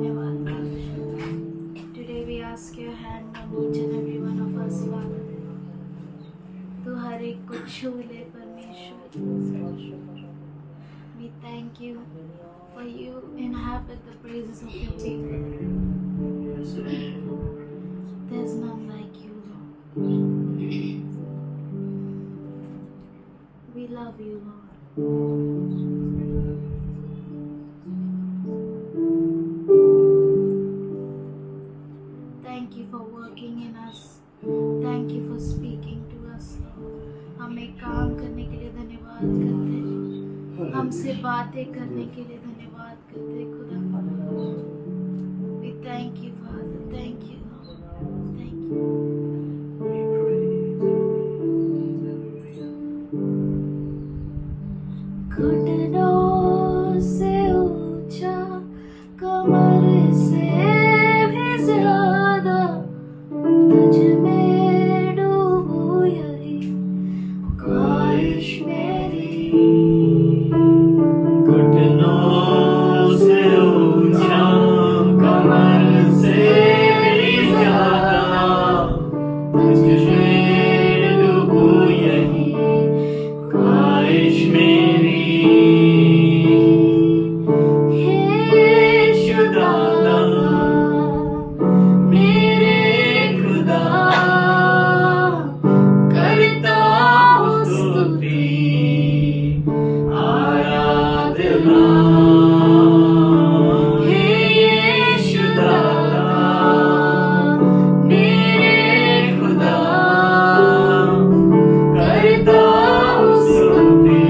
धन्यवाद Father. Today we ask your hand on each and every one of us, Father. तू हर एक को छू ले परमेश्वर. We thank you for you inhabit the praises of your people. There's none like you, Lord. We love you, Lord. Thank you for working in us. Thank you for speaking to us, Lord. हमें काम करने के लिए धन्यवाद करते हैं. हमसे बातें करने के लिए धन्यवाद करते हैं खुदा. We thank you, Father. Thank you, Lord. Thank you. घुटनों से ऊंचा, कमर से भी ज्यादा तुझ में डूबूं यही ख्वाहिश मेरी. घुटनों से ऊंचा, कमर से भी ज्यादा तुझ में डूबूं यही ख्वाहिश मेरी. हे खुदा मेरे खुदा, करता हूँ स्तुति आराधना. हे यीशु दाता मेरे खुदा, करता हूँ स्तुति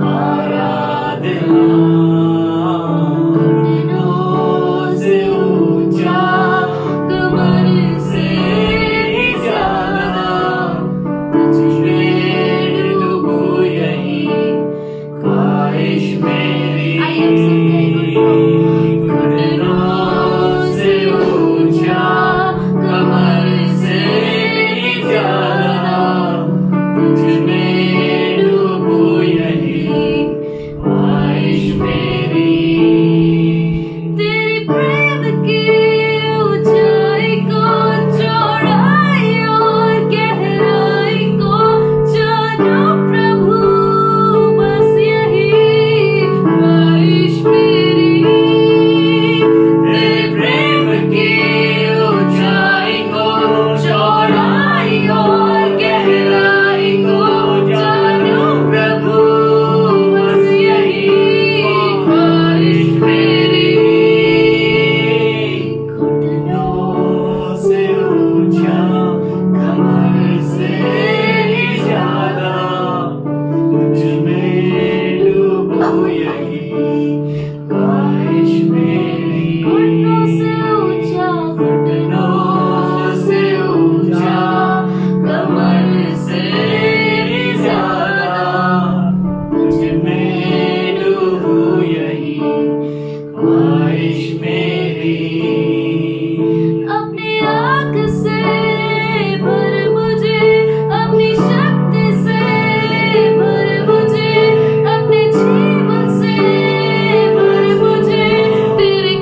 आराधना. घुटनों से ऊंचा, कमर से भी ज्यादा तुझ में डूबूं यही ख्वाहिश मेरी. आइए हम सब कहें घुटनों से ऊंचा, कमर से भी ज्यादा तुझ में डूबूं यही ख्वाहिश मेरी. तेरी प्रेम की ऊंचाई को, चौड़ाई और गहराई को जानो प्रभु, बस यही ख्वाहिश मेरी. तेरे प्रेम की ऊंचाई को, चौड़ाई और गहराई को जानो प्रभु, बस यही ख्वाहिश मेरी. घुटनों से ऊंचा, कमर से भी ज्यादा तुझ में डूबूं यही ख्वाहिश मेरी. घुटनों से ऊंचा, घुटनों से ऊंचा, कमर से भी ज्यादा तुझ में डूबूं यही ख्वाहिश मेरी. अपनी आँख से भर मुझे, अपनी शक्ति से भर मुझे, अपने जीवन से भर मुझे. तेरे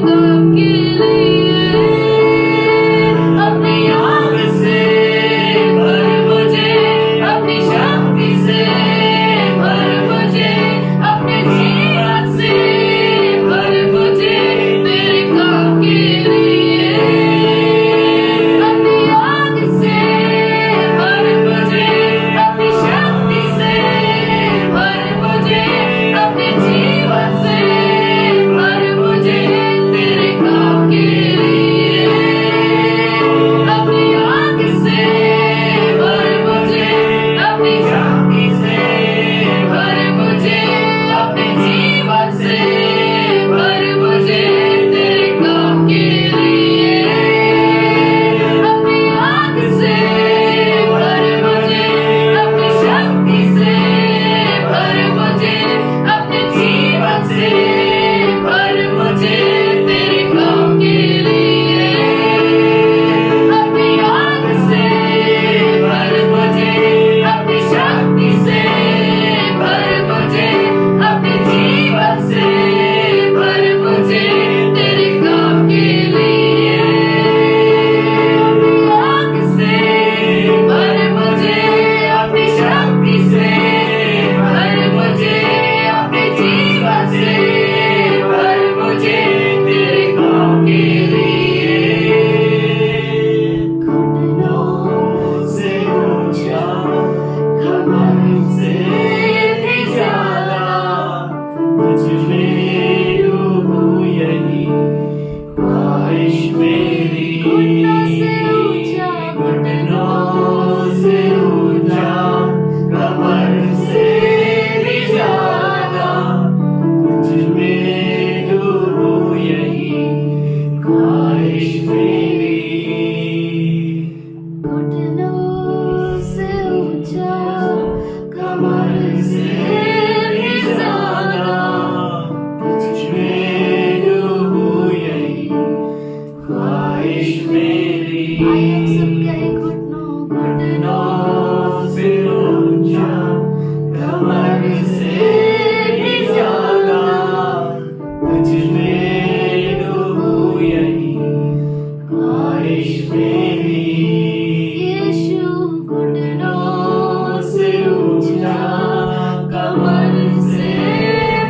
घुटनों से ऊंचा, घुटनों से ऊंचा, कमर से भी ज्यादा तुझ में डूबूं, यही ख्वाहिश मेरी। घुटनों से ऊंचा, कमर से भी ज्यादा तुझ में डूबूं, यही ख्वाहिश मेरी। आइए हम सब कहें घुटनों घुटनों से ऊंचा, कमर से भी ज्यादा तुझ में डूबूं, यही ख्वाहिश मेरी। यीशु घुटनों से ऊंचा, कमर से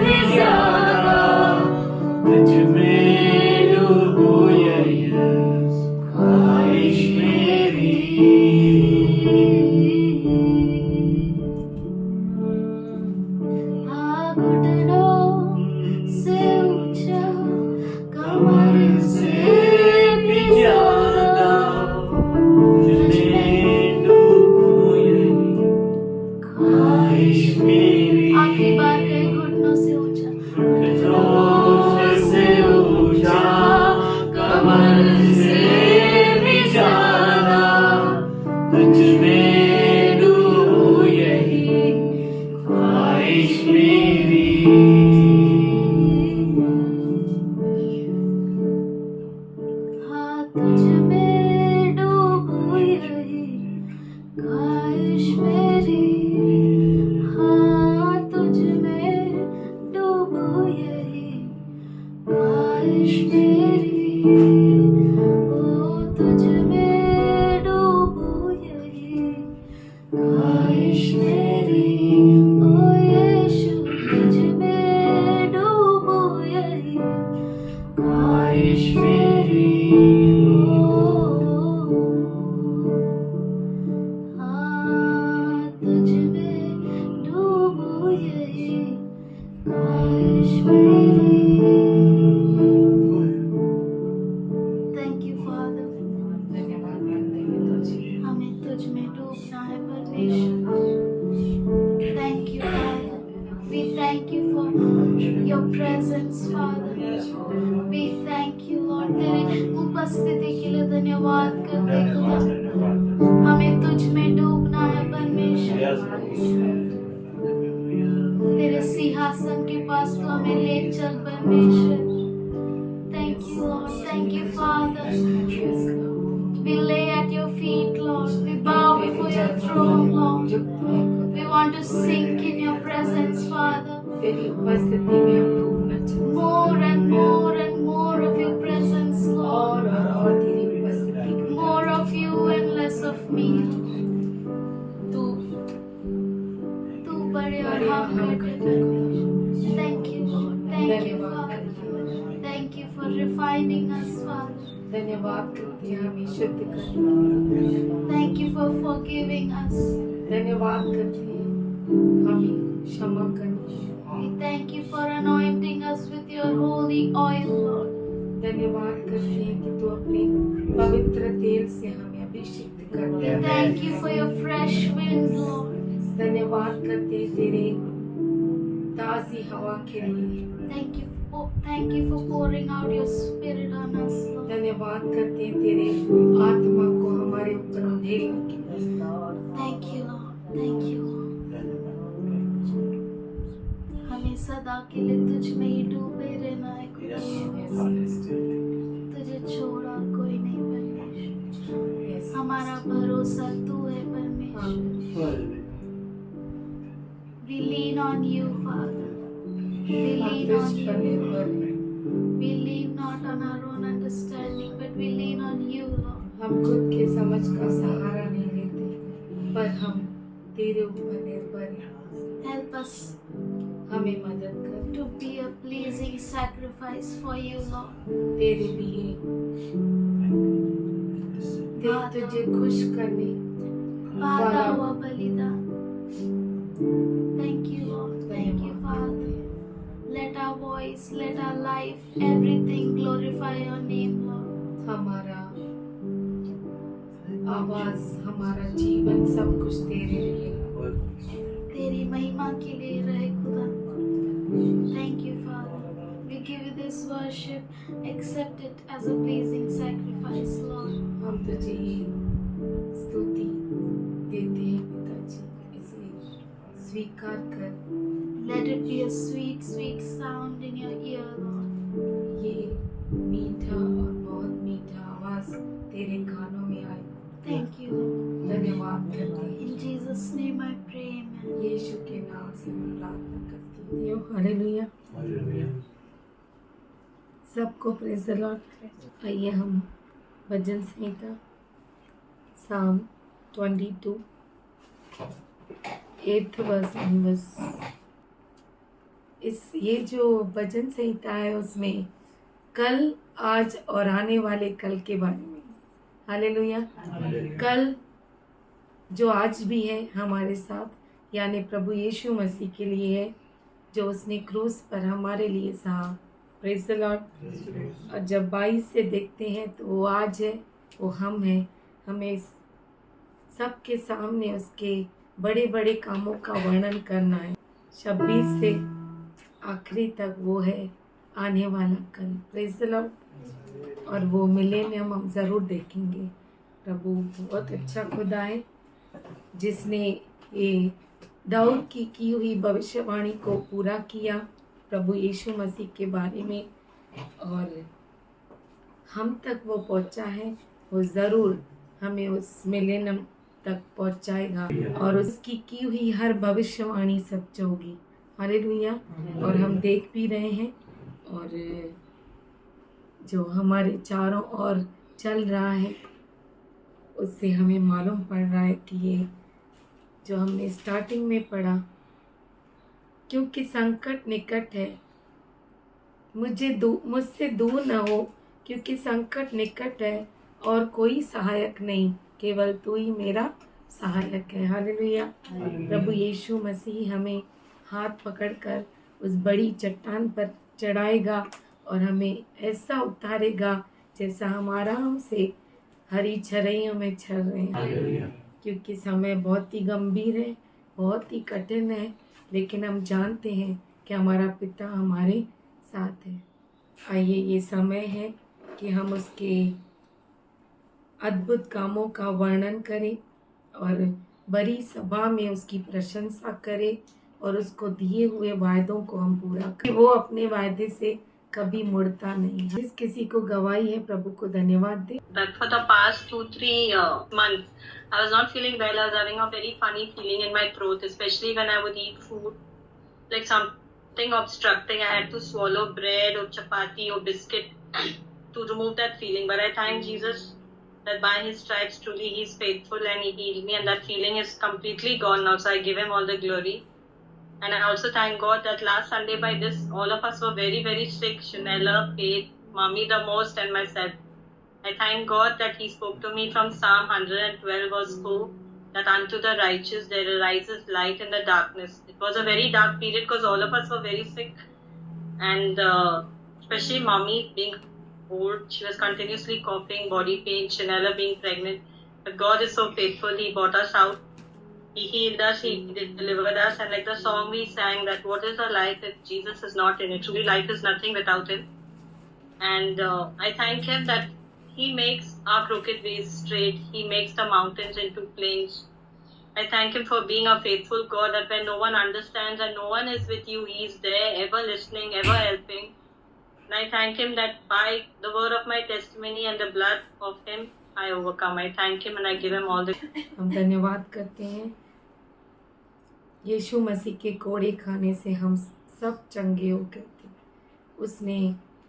भी ज्यादा तुझ में डूबूं, यही ख्वाहिश मेरी। हाँ घुटनों से ऊंचा, कमर से भी ज्यादा तुझ में डूबूं, यही ख्वाहिश मेरी। आखिरी बार कहें घुटनों से ऊंचा, घुटनों से ऊंचा, कमर से भी ज्यादा तुझ में डूबूं, यही ख्वाहिश मेरी। हाँ तुझ में डूबूं, यही ख्वाहिश मेरी। हाँ तुझ में डूबूं, यही ख्वाहिश मेरी। ओ तुझ में डूबूं, यही ख्वाहिश मेरी। ओ यीशु तुझ में डूबूं, यही ख्वाहिश मेरी। हाँ तुझ में डूबूं, यही ख्वाहिश मेरी। Thank you, Father. धन्यवाद करते हैं तुझे। हमें तुझ में डूबना है परमेश्वर। Thank you, Father. We thank you for your presence, Father. We thank you, Lord. तेरे उपस्थिति के लिए धन्यवाद करते खुदा। हमें तुझ में डूबना है परमेश्वर। तेरे सिंहासन के पास तो हमें ले चल परमेश्वर। Thank you, Lord. Thank you, Father. We lay at your feet, Lord. We bow before your throne, Lord. We want to sink in your presence, Father. तेरी उपस्थिति में हम डूबना चाहते More and more and more of your presence, हैं। Lord. और तेरी उपस्थिति More of you and less of me. तू तू बड़े और हम घटे। Thank you, Lord. Thank you, Father. Thank you for refining us, Father. धन्यवाद करते हैं हमें शुद्ध करने। Thank you for forgiving us. धन्यवाद करते हैं हमें क्षमा करने। We thank you for anointing us with your holy oil, Lord. धन्यवाद करते हैं कि तू अपने पवित्र तेल से हमें अभिषेक करते We हैं। thank you for your fresh wind, Lord. धन्यवाद करते हैं तेरे ताजी हवा के लिए। Thank you for pouring out your spirit on us, Lord. धन्यवाद करते हैं तेरे आत्मा को हमारे ऊपर उंडेलने के लिए। Thank you, Lord. Thank you, Lord. हमें सदा के लिए तुझ में ही डूबे रहना है खुदा। तुझे छोड़ा कोई नहीं परमेश्वर। हमारा भरोसा तू है परमेश्वर। We lean on you, Father. We lean on you. We lean not on our own understanding, but we lean on you, Lord. हम खुद के समझ का सहारा नहीं लेते, पर हम तेरे ऊपर निर्भर हैं। Help us हमें मदद कर to be a pleasing sacrifice for you, Lord. तेरे लिए तुझे खुश करने बाधा हुआ बलिदान। Thank you, Lord. Thank you, Father. Let our voice, let our life, everything glorify your name, Lord. हमारा आवाज, हमारा जीवन, सब कुछ तेरे लिए। तेरी महिमा के लिए रहे खुदा। Thank you, Father. We give you this worship. Accept it as a pleasing sacrifice, Lord. हम तुझे ये स्तुति देते हैं पिताजी, इसे स्वीकार कर। Let it be a sweet, sweet sound in your ear, Lord. ये मीठा और बहुत मीठा आवाज तेरे कानों में आए। Thank you, Lord. धन्यवाद करते हैं। In Jesus' name I pray, amen. यीशु के नाम से मैं प्रार्थना करती हूँ। हालेलुया। सबको प्रेज द लॉर्ड। आइए हम भजन संहिता साम 22 8th वर्स। ये जो भजन संहिता है उसमें कल, आज और आने वाले कल के बारे में। हालेलुया। कल जो आज भी है हमारे साथ, यानी प्रभु यीशु मसीह के लिए है, जो उसने क्रूस पर हमारे लिए सहा। Praise the Lord. और जब 22 से देखते हैं तो वो आज है, वो हम हैं। हमें सबके सामने उसके बड़े बड़े कामों का वर्णन करना है। 26 से आखिरी तक वो है आने वाला कल। Praise the Lord. और वो मिलेनियम हम ज़रूर देखेंगे। प्रभु बहुत अच्छा खुदा है, जिसने ये दाऊद की हुई भविष्यवाणी को पूरा किया प्रभु यीशु मसीह के बारे में, और हम तक वो पहुंचा है। वो ज़रूर हमें उस मिलेनियम तक पहुंचाएगा और उसकी की हुई हर भविष्यवाणी सच होगी। हालेलुया। और हम देख भी रहे हैं, और जो हमारे चारों ओर चल रहा है उससे हमें मालूम पड़ रहा है कि ये जो हमने स्टार्टिंग में पढ़ा, क्योंकि संकट निकट है, मुझसे दूर न हो, क्योंकि संकट निकट है और कोई सहायक नहीं, केवल तू ही मेरा सहायक है। हालेलुया। प्रभु यीशु मसीह हमें हाथ पकड़कर उस बड़ी चट्टान पर चढ़ाएगा और हमें ऐसा उतारेगा जैसा हम आराम से हरी छरैयों में चल रहे हैं। क्योंकि समय बहुत ही गंभीर है, बहुत ही कठिन है, लेकिन हम जानते हैं कि हमारा पिता हमारे साथ है। आइए, ये समय है कि हम उसके अद्भुत कामों का वर्णन करें और बड़ी सभा में उसकी प्रशंसा करें और उसको दिए हुए वायदों को हम पूरा करें। वो अपने वायदे से कभी मुड़ता नहीं। जिस किसी को गवाही है, प्रभु को धन्यवाद दे। That for the past 2-3 months, I was not feeling well. I was having a very funny feeling in my throat, especially when I would eat food, like something obstructing. I had to swallow bread or chapati or biscuit to remove that feeling. But I thank Jesus that by His stripes, truly He is faithful and He healed me, and that feeling is completely gone now. So I give Him all the glory. And I also thank God that last Sunday by this, all of us were very, very sick. Shanella, Faith, Mommy the most, and myself. I thank God that He spoke to me from Psalm 112 verse 4, that unto the righteous there arises light in the darkness. It was a very dark period because all of us were very sick. And especially Mommy being old, she was continuously coughing, body pain, Shanella being pregnant. But God is so faithful. He brought us out. He healed us, He delivered us, and like the song we sang, that what is a life if Jesus is not in it? Truly life is nothing without Him. And I thank Him that He makes our crooked ways straight. He makes the mountains into plains. I thank Him for being a faithful God, that when no one understands and no one is with you, He is there, ever listening, ever helping. And I thank Him that by the word of my testimony and the blood of Him, I overcome. I thank Him and I give Him all the... हम धन्यवाद करते हैं। यीशु मसीह के कोड़े खाने से हम सब चंगे हो गए थे। उसने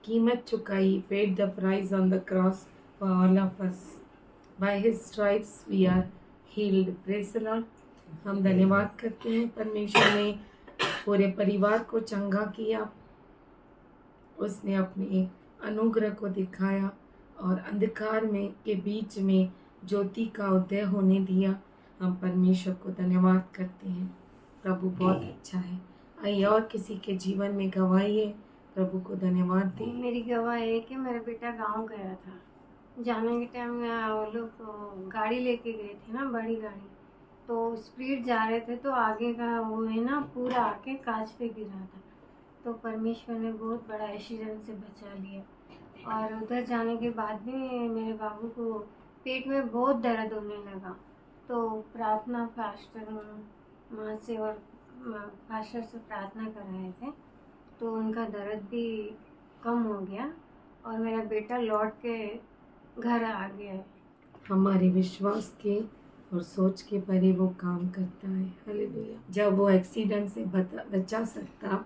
कीमत चुकाई, paid the price on the cross for all of us. By His stripes we are healed. Praise the Lord. हम धन्यवाद करते हैं, परमेश्वर ने पूरे परिवार को चंगा किया। उसने अपने अनुग्रह को दिखाया और अंधकार में के बीच में ज्योति का उदय होने दिया। हम परमेश्वर को धन्यवाद करते हैं। प्रभु बहुत अच्छा है। आइए, और किसी के जीवन में गवाही है, प्रभु को धन्यवाद दें। मेरी गवाही है कि मेरा बेटा गांव गया था, जाने के टाइम वो लोग गाड़ी लेके गए थे ना, बड़ी गाड़ी, तो स्पीड जा रहे थे, तो आगे का वो है ना पूरा आके कांच पे गिरा था। तो परमेश्वर ने बहुत बड़ा एक्सीडेंट से बचा लिया। और उधर जाने के बाद भी मेरे बाबू को पेट में बहुत दर्द होने लगा। तो प्रार्थना फास्टर माँ से और फास्टर से प्रार्थना कराए थे, तो उनका दर्द भी कम हो गया और मेरा बेटा लौट के घर आ गया है। हमारे विश्वास के और सोच के परे वो काम करता है। हालेलुया। जब वो एक्सीडेंट से बचा सकता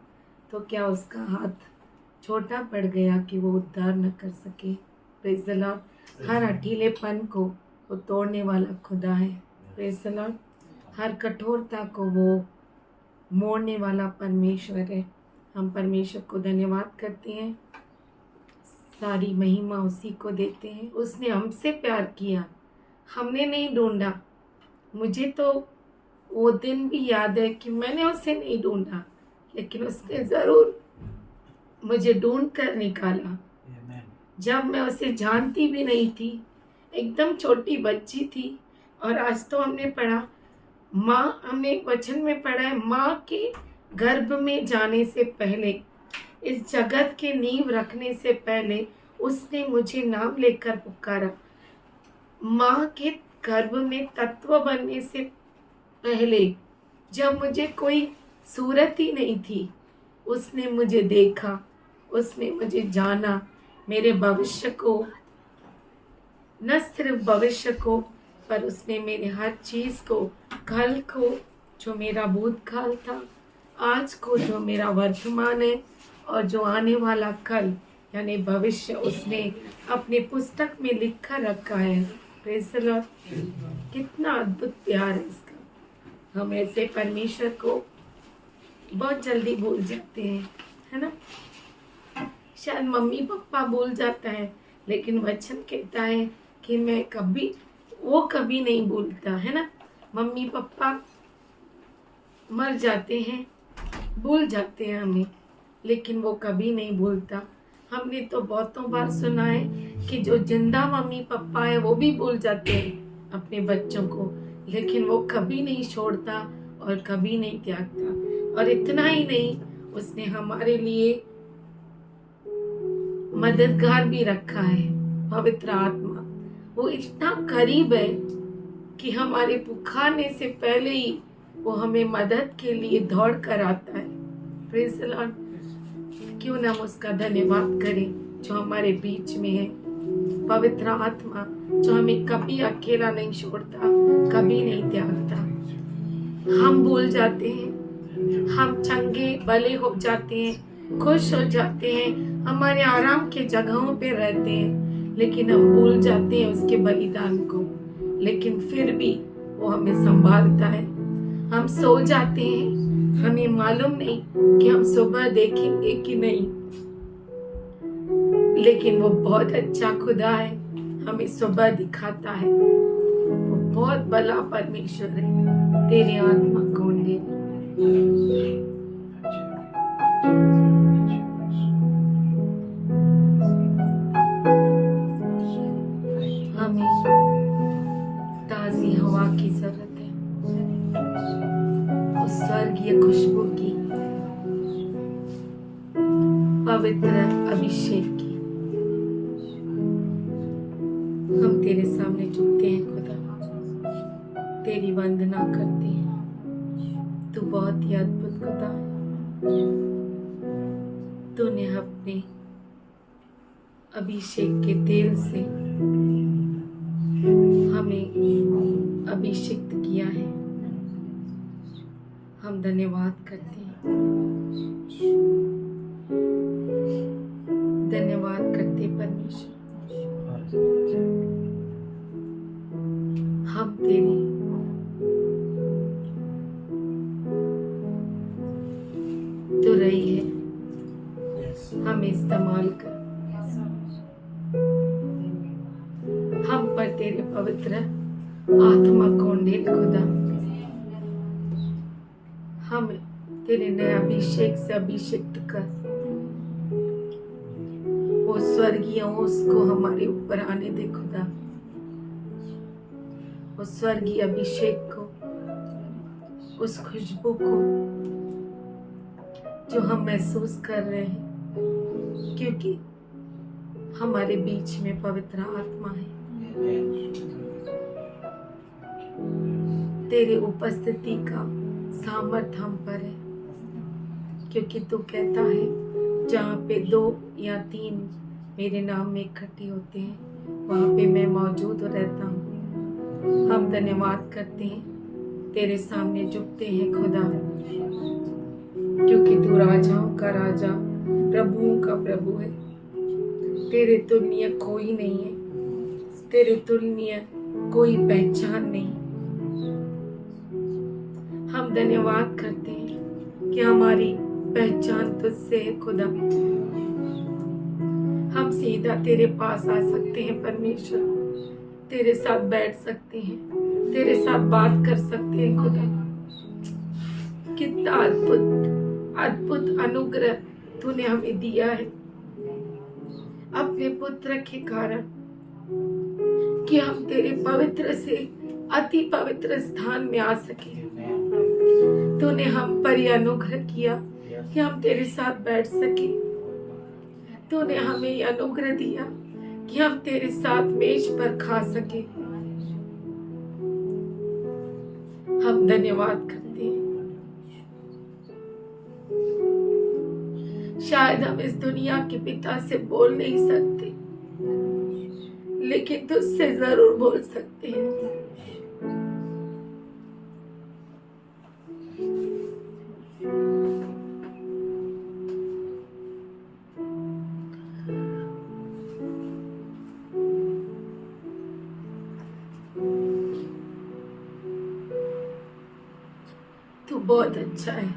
तो क्या उसका हाथ छोटा पड़ गया कि वो उद्धार न कर सके। Praise the Lord. हर अठीलेपन को वो तोड़ने वाला खुदा है। Praise the Lord. हर कठोरता को वो मोड़ने वाला परमेश्वर है। हम परमेश्वर को धन्यवाद करते हैं, सारी महिमा उसी को देते हैं। उसने हमसे प्यार किया, हमने नहीं ढूंढा। मुझे तो वो दिन भी याद है कि मैंने उसे नहीं ढूंढा, लेकिन उसने ज़रूर मुझे ढूंढ कर निकाला। जब मैं उसे जानती भी नहीं थी, एकदम छोटी बच्ची थी। और आज तो हमने पढ़ा, माँ, हमने एक वचन में पढ़ा है, माँ के गर्भ में जाने से पहले, इस जगत के नींव रखने से पहले उसने मुझे नाम लेकर पुकारा। माँ के गर्भ में तत्व बनने से पहले, जब मुझे कोई सूरत ही नहीं थी, उसने मुझे देखा, उसने मुझे जाना। मेरे भविष्य को, न सिर्फ भविष्य को, पर उसने मेरे हर चीज़ को, कल को जो मेरा भूतकाल था, आज को जो मेरा वर्तमान है, और जो आने वाला कल यानी भविष्य, उसने अपने पुस्तक में लिख कर रखा है। Praise the Lord. कितना अद्भुत प्यार है इसका। हम ऐसे परमेश्वर को बहुत जल्दी भूल जाते हैं, है ना। शायद मम्मी पापा भूल जाता है, लेकिन वचन कहता है कि वो कभी नहीं भूलता, है ना। मम्मी पापा मर जाते हैं, भूल जाते हैं हमें, लेकिन वो कभी नहीं भूलता। हमने तो बहुतों बार सुना है कि जो जिंदा मम्मी पापा है वो भी भूल जाते हैं अपने बच्चों को, लेकिन वो कभी नहीं छोड़ता और कभी नहीं त्यागता। और इतना ही नहीं, उसने हमारे लिए मददगार भी रखा है, पवित्र आत्मा। वो इतना करीब है कि हमारे पुकारने से पहले ही वो हमें मदद के लिए दौड़ कर आता है। Praise the Lord. क्यों ना हम उसका धन्यवाद करें जो हमारे बीच में है, पवित्र आत्मा जो हमें कभी अकेला नहीं छोड़ता, कभी नहीं त्यागता। हम भूल जाते हैं, हम चंगे भले हो जाते हैं, खुश हो जाते हैं, हमारे आराम के जगहों पे रहते हैं, लेकिन हम भूल जाते हैं उसके बलिदान को। लेकिन फिर भी वो हमें संभालता है। हम सो जाते हैं, हमें मालूम नहीं कि हम सुबह देखेंगे कि नहीं, लेकिन वो बहुत अच्छा खुदा है, हमें सुबह दिखाता है। वो बहुत भला परमेश्वर है। तेरी आत्मा कौन दे। हमें ताजी हवा की जरूरत है, उस स्वर्गीय खुशबू की, पवित्र अभिषेक की। हम तेरे सामने झुकते हैं खुदा, तेरी वंदना करते हैं। तू बहुत ही अद्भुत खुदा है। तूने अपने अभिषेक के तेल से हमें अभिषिक्त किया है। हम धन्यवाद करते हैं, धन्यवाद करते परमेश्वर। हम तेरी तो रही है, हमें इस्तेमाल कर। हम पर तेरे पवित्र आत्मा कौंडेल खुदा, हम तेरे नए अभिषेक से अभिषिक्त कर। वो स्वर्गीय उसको हमारे ऊपर आने दे खुदा, उस स्वर्गीय अभिषेक को, उस खुशबू को जो हम महसूस कर रहे हैं, क्योंकि हमारे बीच में पवित्र आत्मा है। तेरे उपस्थिति का सामर्थ हम पर है, क्योंकि तू कहता है जहाँ पे 2 या 3 मेरे नाम में इकट्ठे होते हैं वहाँ पे मैं मौजूद रहता हूँ। हम धन्यवाद करते हैं, तेरे सामने झुकते हैं खुदा, क्योंकि तू राजाओं का राजा, प्रभुओं का प्रभु है। तेरे तुल्य कोई नहीं है, तेरे तुल्य कोई पहचान नहीं। हम धन्यवाद करते हैं कि हमारी पहचान तुझसे है खुदा। हम सीधा तेरे पास आ सकते हैं परमेश्वर, तेरे साथ बैठ सकते हैं, तेरे साथ बात कर सकते हैं खुदा। कितना अद्भुत अद्भुत अनुग्रह तूने हमें दिया है अपने पुत्र के कारण, कि हम तेरे पवित्र से अति पवित्र स्थान में आ सके। तूने हम पर यह अनुग्रह किया कि हम तेरे साथ बैठ सके। तूने हमें यह अनुग्रह दिया कि हम तेरे साथ मेज पर खा सके। हम धन्यवाद करते हैं। शायद हम इस दुनिया के पिता से बोल नहीं सकते, लेकिन तुझसे जरूर बोल सकते हैं। तू बहुत अच्छा है।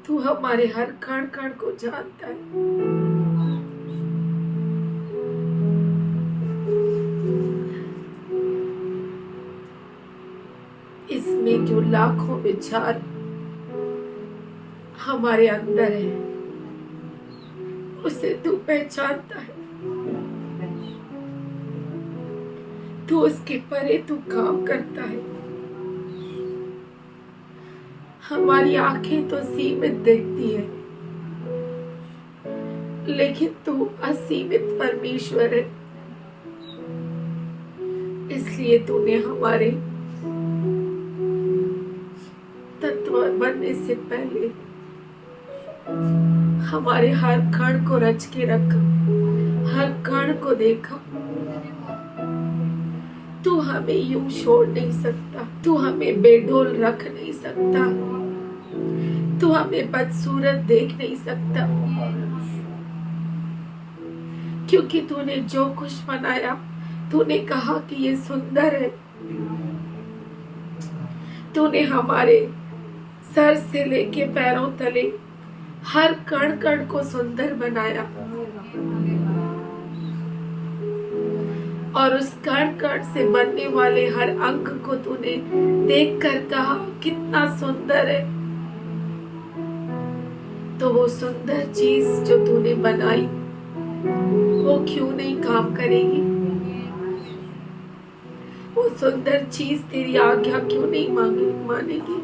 तू हमारे हर कण कण को जानता है। इसमें जो लाखों विचार हमारे अंदर है, उसे तू पहचानता है। तू उसके परे तू काम करता है। हमारी आंखें तो सीमित देखती है, लेकिन तू असीमित परमेश्वर है। इसलिए तूने हमारे तत्व बनने से पहले हमारे हर कण को रच के रखा, हर कण को देखा। तू हमें यूं छोड़ नहीं सकता, तू हमें बेडोल रख नहीं सकता, तू हमें बदसूरत देख नहीं सकता, क्योंकि तूने जो कुछ बनाया, तूने कहा कि ये सुंदर है। तूने हमारे सर से लेके पैरों तले हर कण कण को सुंदर बनाया, और उस कण कण से बनने वाले हर अंग को तूने देखकर कहा कितना सुंदर है। तो वो सुंदर चीज जो तूने बनाई, वो क्यों नहीं काम करेगी? वो सुंदर चीज तेरी आज्ञा क्यों नहीं मानेगी?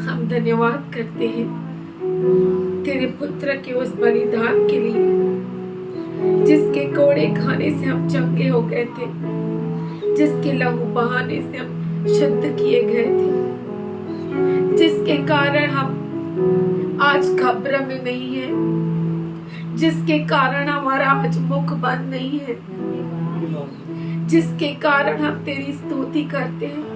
हम धन्यवाद करते हैं तेरे पुत्र के उस बलिदान के लिए, जिसके कोड़े खाने से हम चंगे हो गए थे, जिसके लहू बहाने से हम शुद्ध किए गए थे, जिसके कारण हम आज कब्र में नहीं है, जिसके कारण हमारा आज मुख बंद नहीं है, जिसके कारण हम तेरी स्तुति करते हैं।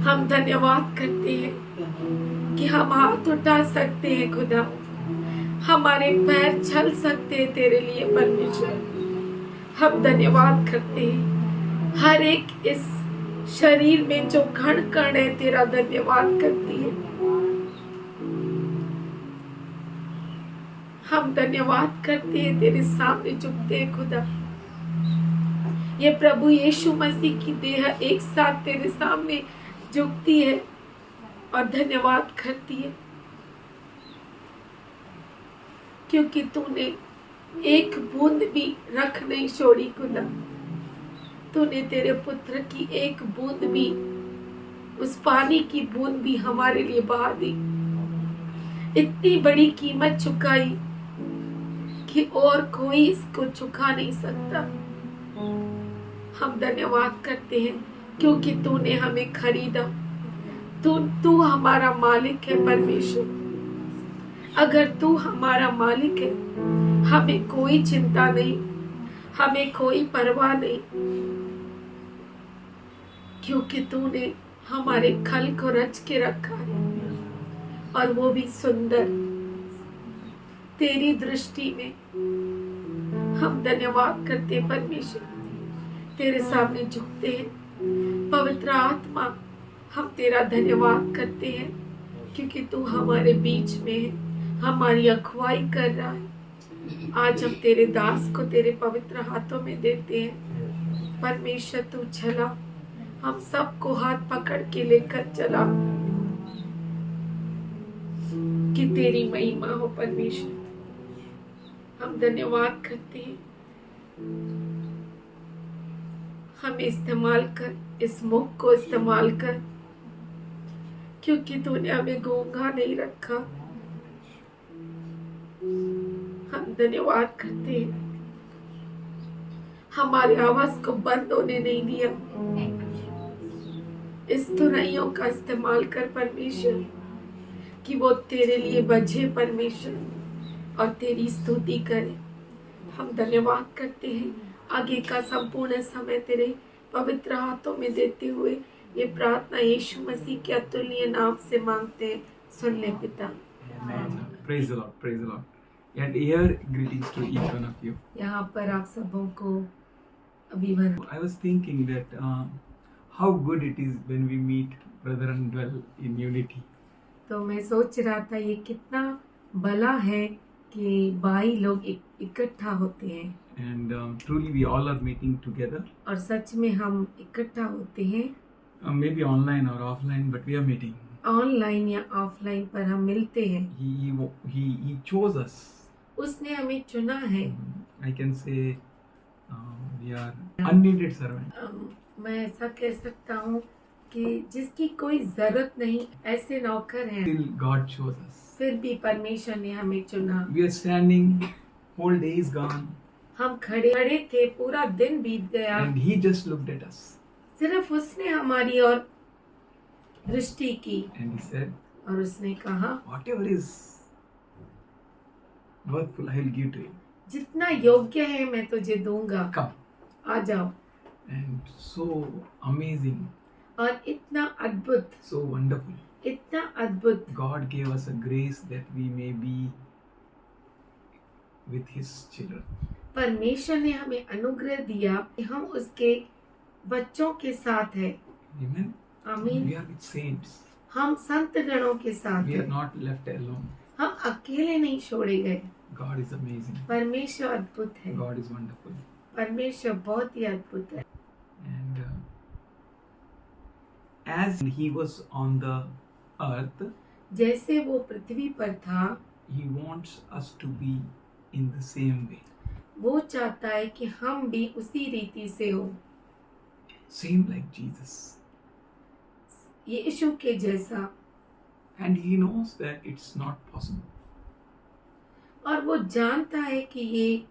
हम धन्यवाद करते हैं कि हम हाथ उठा सकते हैं खुदा, हमारे पैर चल सकते हैं तेरे लिए परमेश्वर। हम धन्यवाद करते हैं, हर एक इस शरीर में जो कण कण है तेरा धन्यवाद करती है। हम धन्यवाद करते हैं, तेरे सामने झुकते हैं खुदा। ये प्रभु यीशु मसीह की देह एक साथ तेरे सामने झुकती है, और धन्यवाद करती है, क्योंकि तूने एक बूंद भी रख नहीं छोड़ी खुदा। तूने तेरे पुत्र की एक बूंद भी, उस पानी की बूंद भी हमारे लिए बहा दी। इतनी बड़ी कीमत चुकाई कि और कोई इसको चुका नहीं सकता। हम धन्यवाद करते हैं क्योंकि तूने हमें खरीदा। तू हमारा मालिक है परमेश्वर। अगर तू हमारा मालिक है, हमें कोई चिंता नहीं, हमें कोई परवाह नहीं, क्योंकि तूने हमारे खल को रच के रखा है, और वो भी सुंदर तेरी दृष्टि में। हम धन्यवाद करते हैं परमेश्वर, तेरे सामने झुकते हैं। पवित्र आत्मा, हम तेरा धन्यवाद करते हैं क्योंकि तू हमारे बीच में है, हमारी अगुवाई कर रहा है। आज हम तेरे दास को तेरे पवित्र हाथों में देते हैं। परमेश्वर तू चला, हम सबको हाथ पकड़ के लेकर चला कि तेरी महिमा हो परमेश्वर। हम धन्यवाद करते हैं। हमें इस्तेमाल कर, इस मुख को इस्तेमाल कर, क्योंकि तूने हमें गूंगा नहीं रखा। हम धन्यवाद करते हैं, हमारी आवाज को बंद होने नहीं दिया। इस तुरैयों का इस्तेमाल कर परमेश्वर, कि वो तेरे लिए बजे परमेश्वर, और तेरी स्तुति करे। हम धन्यवाद करते हैं। आगे का संपूर्ण समय तेरे पवित्र हाथों में देते हुए ये प्रार्थना यीशु मसीह के अतुल्य नाम से मांगते हैं। सुन ले पिता। Praise the Lord, praise the Lord. And here greetings to each one of you. यहाँ पर आप सबों को अभिवादन। I was thinking that how good it is when we meet brother and dwell in unity. तो मैं सोच रहा था ये कितना भला है कि भाई लोग इकट्ठा होते हैं, And truly we all are meeting together. और सच में हम इकट्ठा होते हैं। Maybe online or offline, but we are meeting. Online या ऑफलाइन पर हम मिलते हैं। He chose us. उसने हमें चुना है। I can say we are unneeded servant. मैं ऐसा कह सकता हूँ कि जिसकी कोई जरूरत नहीं, ऐसे नौकर हैं। Still God chose us. फिर भी परमेश्वर ने हमें चुना। We are standing, whole day is gone, हम खड़े थे, पूरा दिन बीत गया, and He just looked at us सिर्फ उसने हमारी ओर दृष्टि की, and He said, और उसने कहा whatever is worthful, I will give to you. जितना योग्य है मैं तुझे दूंगा, Come. आ जाओ। And so amazing, और इतना अद्भुत, so wonderful. इतना अद्भुत, God gave us a grace that we may be with His children. परमेश्वर ने हमें अनुग्रह दिया कि हम उसके बच्चों के साथ हैं। Amen. आमीन। We are with saints. हम संत गणों के साथ We are हैं। not left alone. हम अकेले नहीं छोड़े गए। God is amazing. परमेश्वर अद्भुत है। God is wonderful. परमेश्वर बहुत ही अद्भुत है। And as He was on the earth, जैसे वो पृथ्वी पर था, He wants us to be in the same way. वो चाहता है कि हम भी उसी रीति से हो, Same like Jesus. यीशु के जैसा। And He knows that it's not possible. और वो जानता है कि ये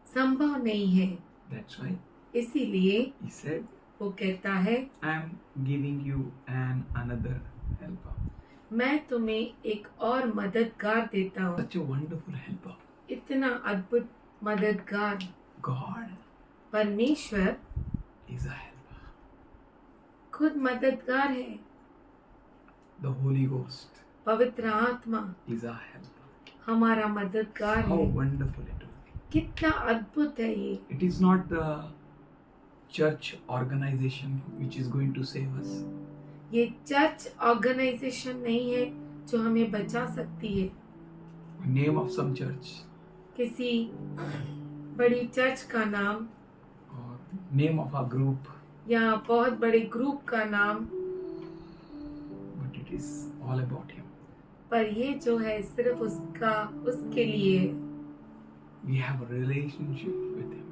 संभव नहीं है। That's why इसीलिए He said, वो कहता है, I am giving you another helper. मैं तुम्हें एक और मददगार देता हूँ। Such a wonderful helper. इतना अद्भुत मददगार। God परमेश्वर is a helper. खुद मददगार है। The Holy Ghost पवित्र आत्मा is a helper. हमारा मददगार How है। wonderful it is. कितना अद्भुत है ये। It is not the church organization which is going to save us. ये चर्च ऑर्गेनाइजेशन नहीं है जो हमें बचा सकती है। Name of some church किसी बड़ी चर्च का नाम or name of a group, या बहुत बड़े ग्रुप का नाम, but it it is all about Him. पर ये जो है सिर्फ उसके लिए है। We have a relationship with Him,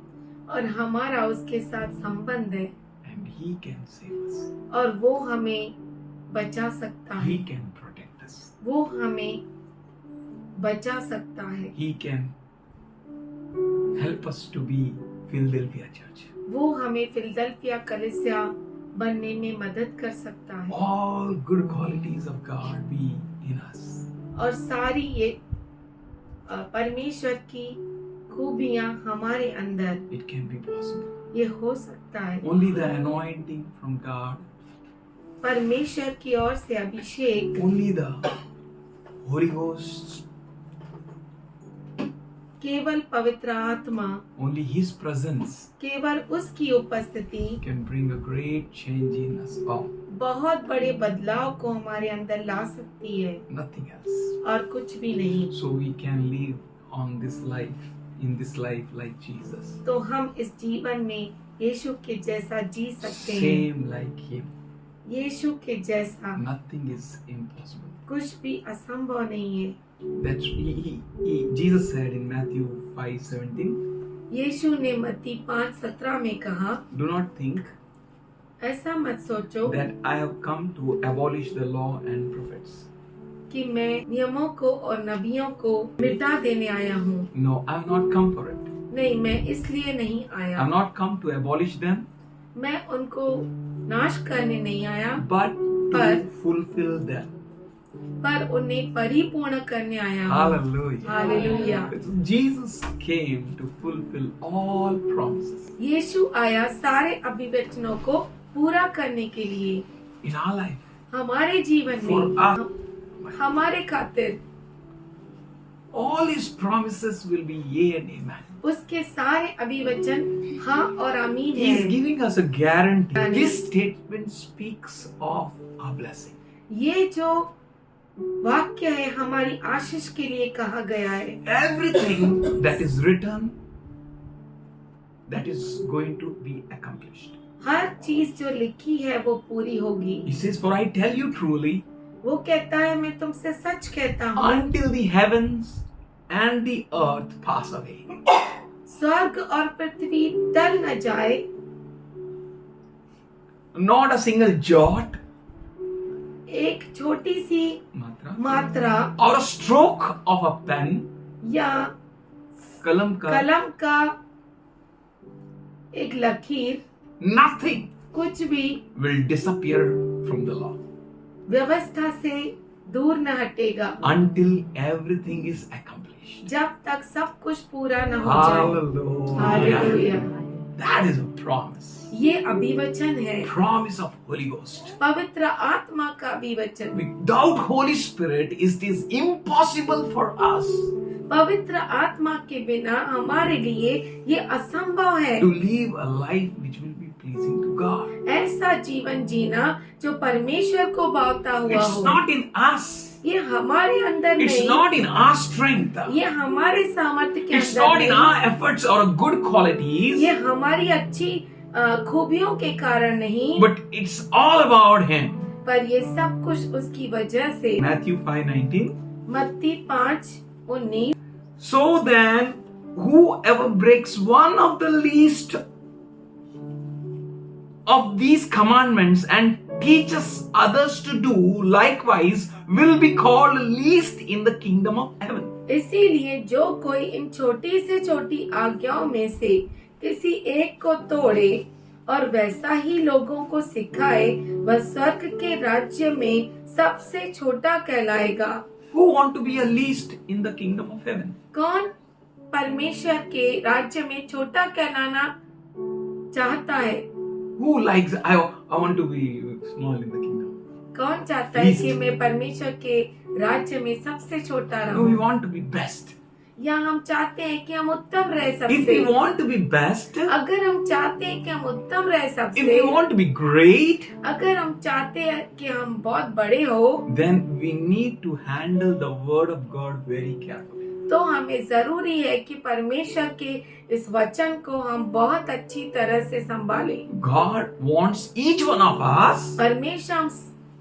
और हमारा उसके साथ संबंध है and He can save us. और वो हमें बचा सकता है, He can protect us. वो हमें बचा सकता है, He can help us to be Philadelphia Church. वो हमें फिलडेल्फिया कलीसिया बनने में मदद कर सकता है। All good qualities of God be in us. और सारी ये परमेश्वर की खूबियां हमारे अंदर It can be possible. ये हो सकता है। Only the anointing from God, परमेश्वर की ओर से अभिषेक, only the Holy Ghost, केवल पवित्र आत्मा, only His presence केवल उसकी उपस्थिति can bring a great change in us all. बहुत बड़े बदलाव को हमारे अंदर ला सकती है Nothing else. और कुछ भी नहीं। So we can live on this life, in this life like Jesus. तो हम इस जीवन में यीशु के जैसा जी सकते हैं, Same like Him. यीशु के जैसा। Nothing is impossible. कुछ भी असंभव नहीं है। That's Jesus said in Matthew 5:17. यीशु ने मत्ती 5:17 में कहा, Do not think ऐसा मत सोचो that I have come to abolish the law and prophets. कि मैं नियमों को और नबियों को मिटा देने आया हूँ। No, I have not come for it. नहीं, मैं इसलिए नहीं I आया, have not come to abolish them, मैं उनको नाश करने नहीं आया, but to But- fulfill them. पर उन्हें परिपूर्ण करने आया हूँ। Hallelujah. Hallelujah. Jesus came to fulfill all promises यीशु आया सारे अभिवचनों को पूरा करने के लिए in our life. हमारे जीवन For में, us. हमारे खातिर। All His promises will be yea and amen. उसके सारे अभिवचन हाँ और आमीन He is है। giving us a guarantee. Amen. This statement speaks of our blessing. ये जो वाक्य है हमारी आशीष के लिए कहा गया है। Everything that is written, that is going to be accomplished. हर चीज जो लिखी है वो पूरी होगी। He says, for I tell you truly, वो कहता है मैं तुमसे सच कहता हूँ, until the heavens and the earth pass away, स्वर्ग और पृथ्वी टल न जाए, not a single jot, एक छोटी सी मात्रा or a stroke of a pen, या कलम का, कलम का एक लकीर, nothing कुछ भी will disappear from the law व्यवस्था से दूर न हटेगा until everything is accomplished. जब तक सब कुछ पूरा न हो जाए। Hallelujah. Hallelujah. That is a promise. ये अभिवचन है, Promise of Holy Ghost. पवित्र आत्मा का अभिवचन। Without Holy Spirit, it is impossible for us पवित्र आत्मा के बिना हमारे लिए ये असंभव है to live a life which will be pleasing to God. ऐसा जीवन जीना जो परमेश्वर को भावता हुआ It's हो। not in us. ये हमारे अंदर It's नहीं, not in our strength. ये हमारे सामर्थ्य के It's अंदर not in नहीं, our efforts or good qualities. ये हमारी अच्छी खूबियों के कारण नहीं, But it's all about Him. पर ये सब कुछ उसकी वजह से। Matthew 5:19. मत्ती 5:19 So then, whoever breaks one of the least of these commandments and teaches others to do likewise will be called least in the kingdom of heaven. इसीलिए जो कोई इन छोटी से छोटी आज्ञाओं में से किसी एक को तोड़े और वैसा ही लोगों को सिखाए, वह स्वर्ग के राज्य में सबसे छोटा कहलाएगा। Who want to be a least in the kingdom of heaven? कौन परमेश्वर के राज्य में छोटा कहलाना चाहता है? Who likes, I want to be small in the kingdom? कौन चाहता है कि मैं परमेश्वर के राज्य में सबसे छोटा No, रहूं? we want to be best. या हम चाहते हैं कि हम उत्तम रहे If सबसे? we want to be best, अगर हम चाहते हैं कि हम उत्तम रहे if सबसे, we want to be great, अगर हम चाहते हैं कि हम बहुत बड़े हो, then we need to handle the word of God very carefully. तो हमें जरूरी है कि परमेश्वर के इस वचन को हम बहुत अच्छी तरह से संभालें। God wants each one of us परमेश्वर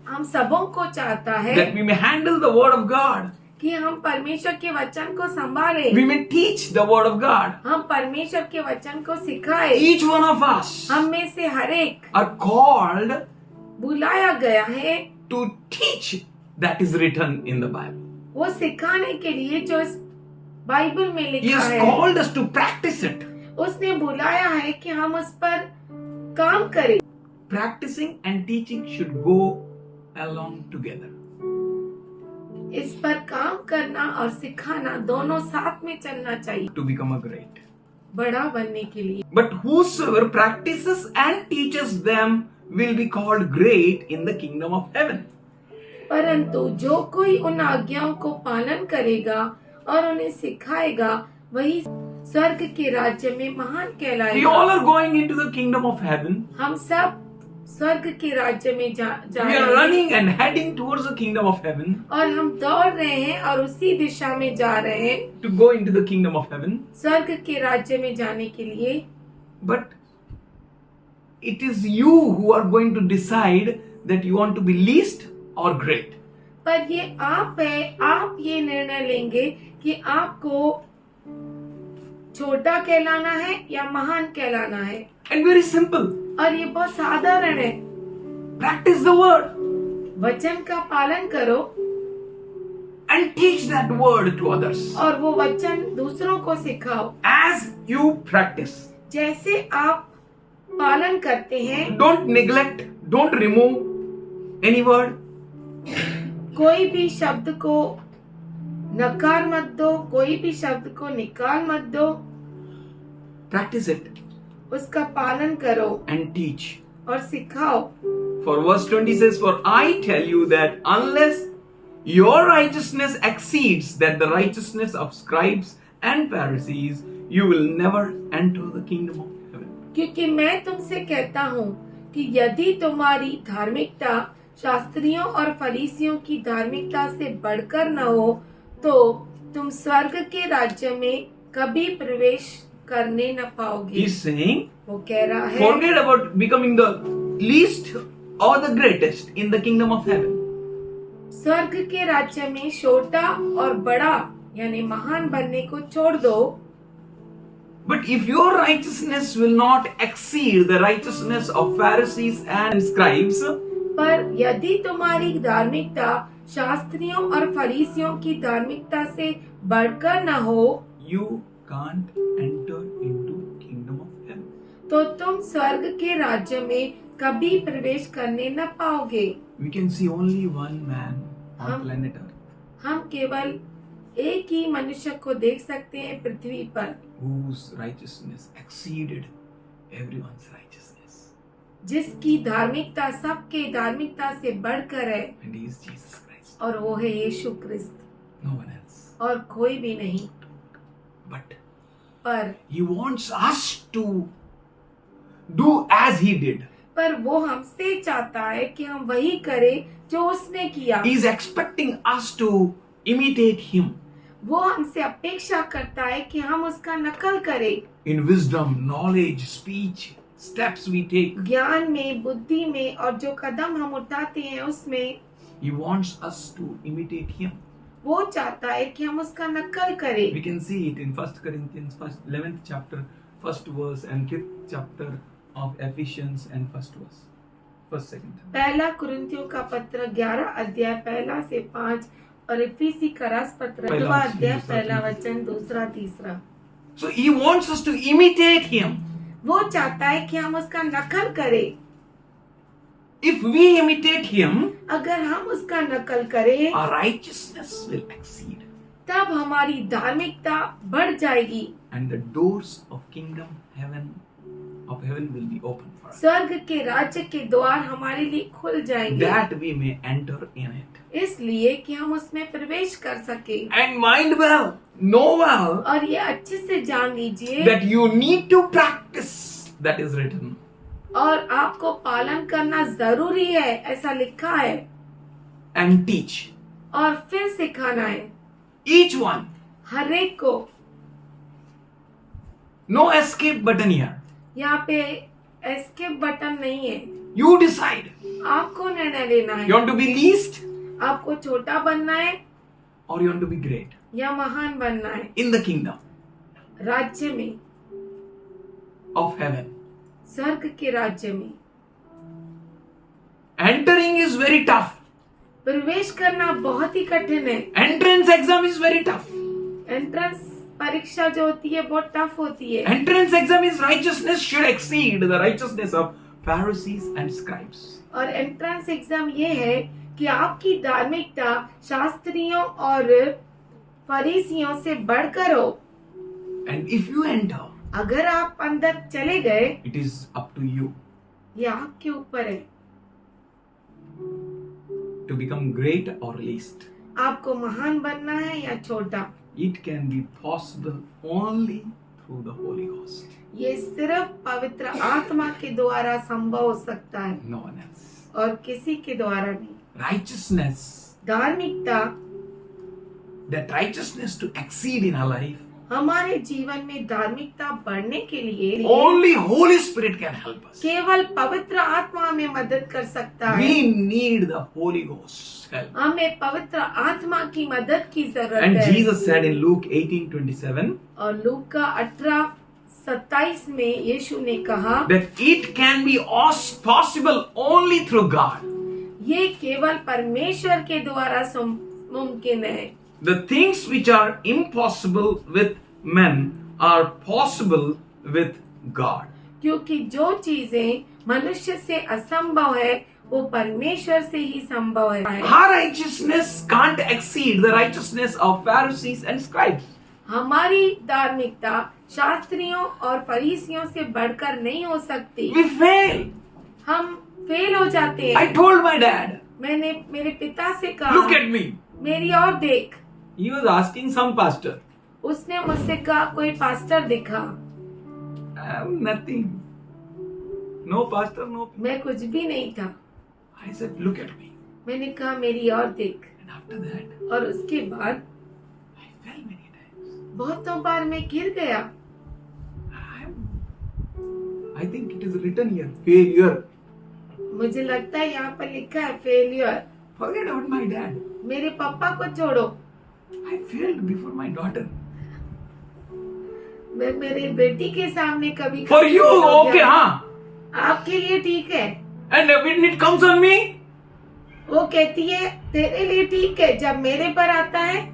हम सबों को चाहता है that we may handle the word of God. कि हम परमेश्वर के वचन को संभालें, We may teach the word of God. हम परमेश्वर के वचन को सिखाएं। Each one of us हम में से हर एक are called बुलाया गया है to teach that is written in the Bible. वो सिखाने के लिए जो इस बाइबल में He लिखा has है। called us to practice it. उसने बुलाया है कि हम उस पर काम करें। Practicing and teaching should go along together. इस पर काम करना और सिखाना दोनों साथ में चलना चाहिए, To become a great. बड़ा बनने के लिए। But whosoever practices and teaches them will be called great in the kingdom of heaven. परंतु जो कोई उन आज्ञाओं को पालन करेगा और उन्हें सिखाएगा वही स्वर्ग के राज्य में महान We कहलाएगा। all are going into the kingdom of heaven. हम सब स्वर्ग के राज्य में जा We are रहे हैं running and heading towards the kingdom of heaven और हम दौड़ रहे हैं और उसी दिशा में जा रहे हैं to go into the kingdom of heaven. स्वर्ग के राज्य में जाने के लिए। But it is you who are going to decide that you want to be least or great. पर ये आप है, आप ये निर्णय लेंगे कि आपको छोटा कहलाना है या महान कहलाना है। And very simple. और ये बहुत साधारण है। Practice the word वचन का पालन करो and teach that word to others. और वो वचन दूसरों को सिखाओ। As you practice, जैसे आप पालन करते हैं, don't neglect, don't remove any word. कोई भी शब्द को नकार मत दो, कोई भी शब्द को निकाल मत दो, Practice it उसका पालन करो and teach. और सिखाओ। For verse 20 says, For I tell you that unless your righteousness exceeds that the righteousness of scribes and Pharisees, you will never enter the kingdom of heaven. क्योंकि मैं तुमसे कहता हूँ कि यदि तुम्हारी धार्मिकता शास्त्रियों और फरीसियों की धार्मिकता से बढ़कर न हो तो तुम स्वर्ग के राज्य में कभी प्रवेश करने न पाओगे। He's saying, वो कह रहा है forget about becoming the least or the greatest in the kingdom of heaven. स्वर्ग के राज्य में छोटा और बड़ा यानी महान बनने को छोड़ दो। But if your righteousness will not exceed the righteousness of Pharisees and scribes, पर यदि तुम्हारी धार्मिकता शास्त्रियों और फरीसियों की धार्मिकता से बढ़कर न हो you can't enter into kingdom of heaven. तो तुम स्वर्ग के राज्य में कभी प्रवेश करने न पाओगे। We can see only one man on हम- planet Earth हम केवल एक ही मनुष्य को देख सकते हैं पृथ्वी पर whose righteousness exceeded everyone's righteousness, जिसकी धार्मिकता सबके धार्मिकता से बढ़कर है and he is Jesus Christ. और वो है यीशु क्रिस्त No one else. और कोई भी नहीं। But पर he wants us to do as he did. पर वो हमसे चाहता है कि हम वही करें जो उसने किया। He is expecting us to imitate him वो हमसे अपेक्षा करता है कि हम उसका नकल करें, in wisdom, knowledge, speech, steps we take. ज्ञान में, बुद्धि में और जो कदम हम उठाते हैं उसमें। He wants us to imitate him. वो चाहता है कि हम उसका नकल करें। We can see it in 1 Corinthians 11th chapter, 1st verse, and 5th chapter of Ephesians and 1st verse. 1st, 2nd. पहला कुरिन्थियों का पत्र 11 अध्याय 1 से 5 और इफिसी का रास पत्र पहला 2 अध्याय दूसरा, 1 तीसरा। वचन 2 3। So he wants us to imitate him. वो चाहता है कि हम उसका नकल करें। If we imitate him, अगर हम उसका नकल करें our righteousness will exceed, तब हमारी धार्मिकता बढ़ जाएगी, and the doors of kingdom heaven will be open for us, स्वर्ग के राज्य के द्वार हमारे लिए खुल जाएंगे, that we may enter in it. इसलिए कि हम उसमें प्रवेश कर सके। And mind well, know well, और ये अच्छे से जान लीजिए that you need to practice that is written, और आपको पालन करना जरूरी है, ऐसा लिखा है, and teach और फिर सिखाना है each one. हर एक को। No escape button here. यहाँ पे एस्केप बटन नहीं है। You decide. आपको निर्णय लेना है। You want to be least आपको छोटा बनना है or you want to be great या महान बनना है in the kingdom राज्य में, of heaven. स्वर्ग के राज्य में। Entering is very tough. प्रवेश करना बहुत ही कठिन है। Entrance exam is very tough. Entrance परीक्षा जो होती है बहुत टफ होती है। Entrance exam is righteousness should exceed the righteousness of Pharisees and scribes. और एंट्रेंस एग्जाम ये है कि आपकी धार्मिकता शास्त्रियों और फरीसियों से बढ़कर हो। And if you enter, अगर आप अंदर चले गए, it is up to you ये आपके ऊपर है to become great or least. आपको महान बनना है या छोटा। It can be possible only through the Holy Ghost. ये सिर्फ पवित्र आत्मा के द्वारा संभव हो सकता है No one else. और किसी के द्वारा नहीं। Righteousness, धार्मिकता, that righteousness to exceed in our life, हमारे जीवन में धार्मिकता बढ़ने के लिए only Holy Spirit can help us. केवल पवित्र आत्मा हमें मदद कर सकता है। We need the Holy Ghost's help. हमें पवित्र आत्मा की मदद की जरूरत And है। Jesus said in Luke 18:27 और लूका का 18:27 में यीशु ने कहा that it can be possible only through God. ये केवल परमेश्वर के द्वारा मुमकिन है। The things which are impossible with men are possible with God. क्योंकि जो चीजें मनुष्य से असंभव है वो परमेश्वर से ही संभव है। Our righteousness can't exceed the righteousness of Pharisees and scribes. हमारी धार्मिकता शास्त्रियों और फरीसियों से बढ़कर नहीं हो सकती। We fail. हम फेल हो जाते I हैं। told my dad, मैंने मेरे पिता से कहा look at me. मेरी और देख। He was asking some pastor. उसने मुझसे कहा कोई पास्टर दिखा। I am nothing. No pastor, no. मैं कुछ भी नहीं था। I said, look at me. मैंने कहा मेरी और देख। And after that, और उसके बाद I fell many times. बहुतों बार मैं गिर गया। I think it is written here, failure. मुझे लगता है यहाँ पर लिखा है failure. Forget about my dad. मेरे पापा को छोड़ो, I failed before my daughter. मैं मेरी बेटी के सामने कभी For you, fail हो okay, गया। हाँ. आपके लिए ठीक है। And when it comes on me, वो कहती है तेरे लिए ठीक है, जब मेरे पर आता है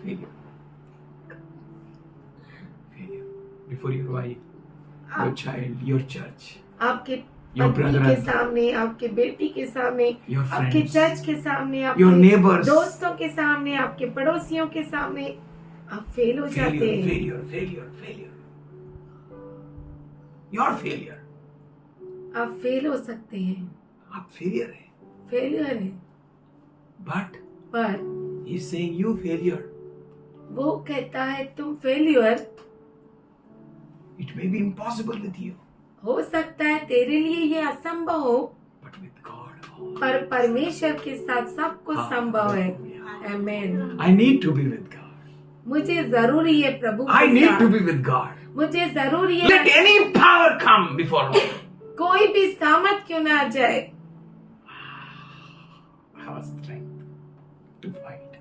failure. Failure. Before your wife, your child, your church, आपके Your पत्नी brother के and- सामने, आपके बेटी के सामने, your आपके friends, चर्च के सामने, your आपके neighbors. दोस्तों के सामने, आपके पड़ोसियों के सामने आप फेल हो जाते Failure, हैं। failure, failure, failure. Your failure. आप फेल हो सकते हैं, आप failure है. फेलियर है। But पर he's saying you failure. वो कहता है तुम failure, It may be impossible with you, हो सकता है तेरे लिए ये असंभव हो, but with God, all. पर परमेश्वर के साथ सब कुछ संभव है। Hallelujah. Amen. I need to be with God. मुझे जरूरी है प्रभु I के need साथ। to be with God. मुझे जरूरी Let है any power come before me. कोई भी सामर्थ क्यों ना आ जाए। I have strength to fight.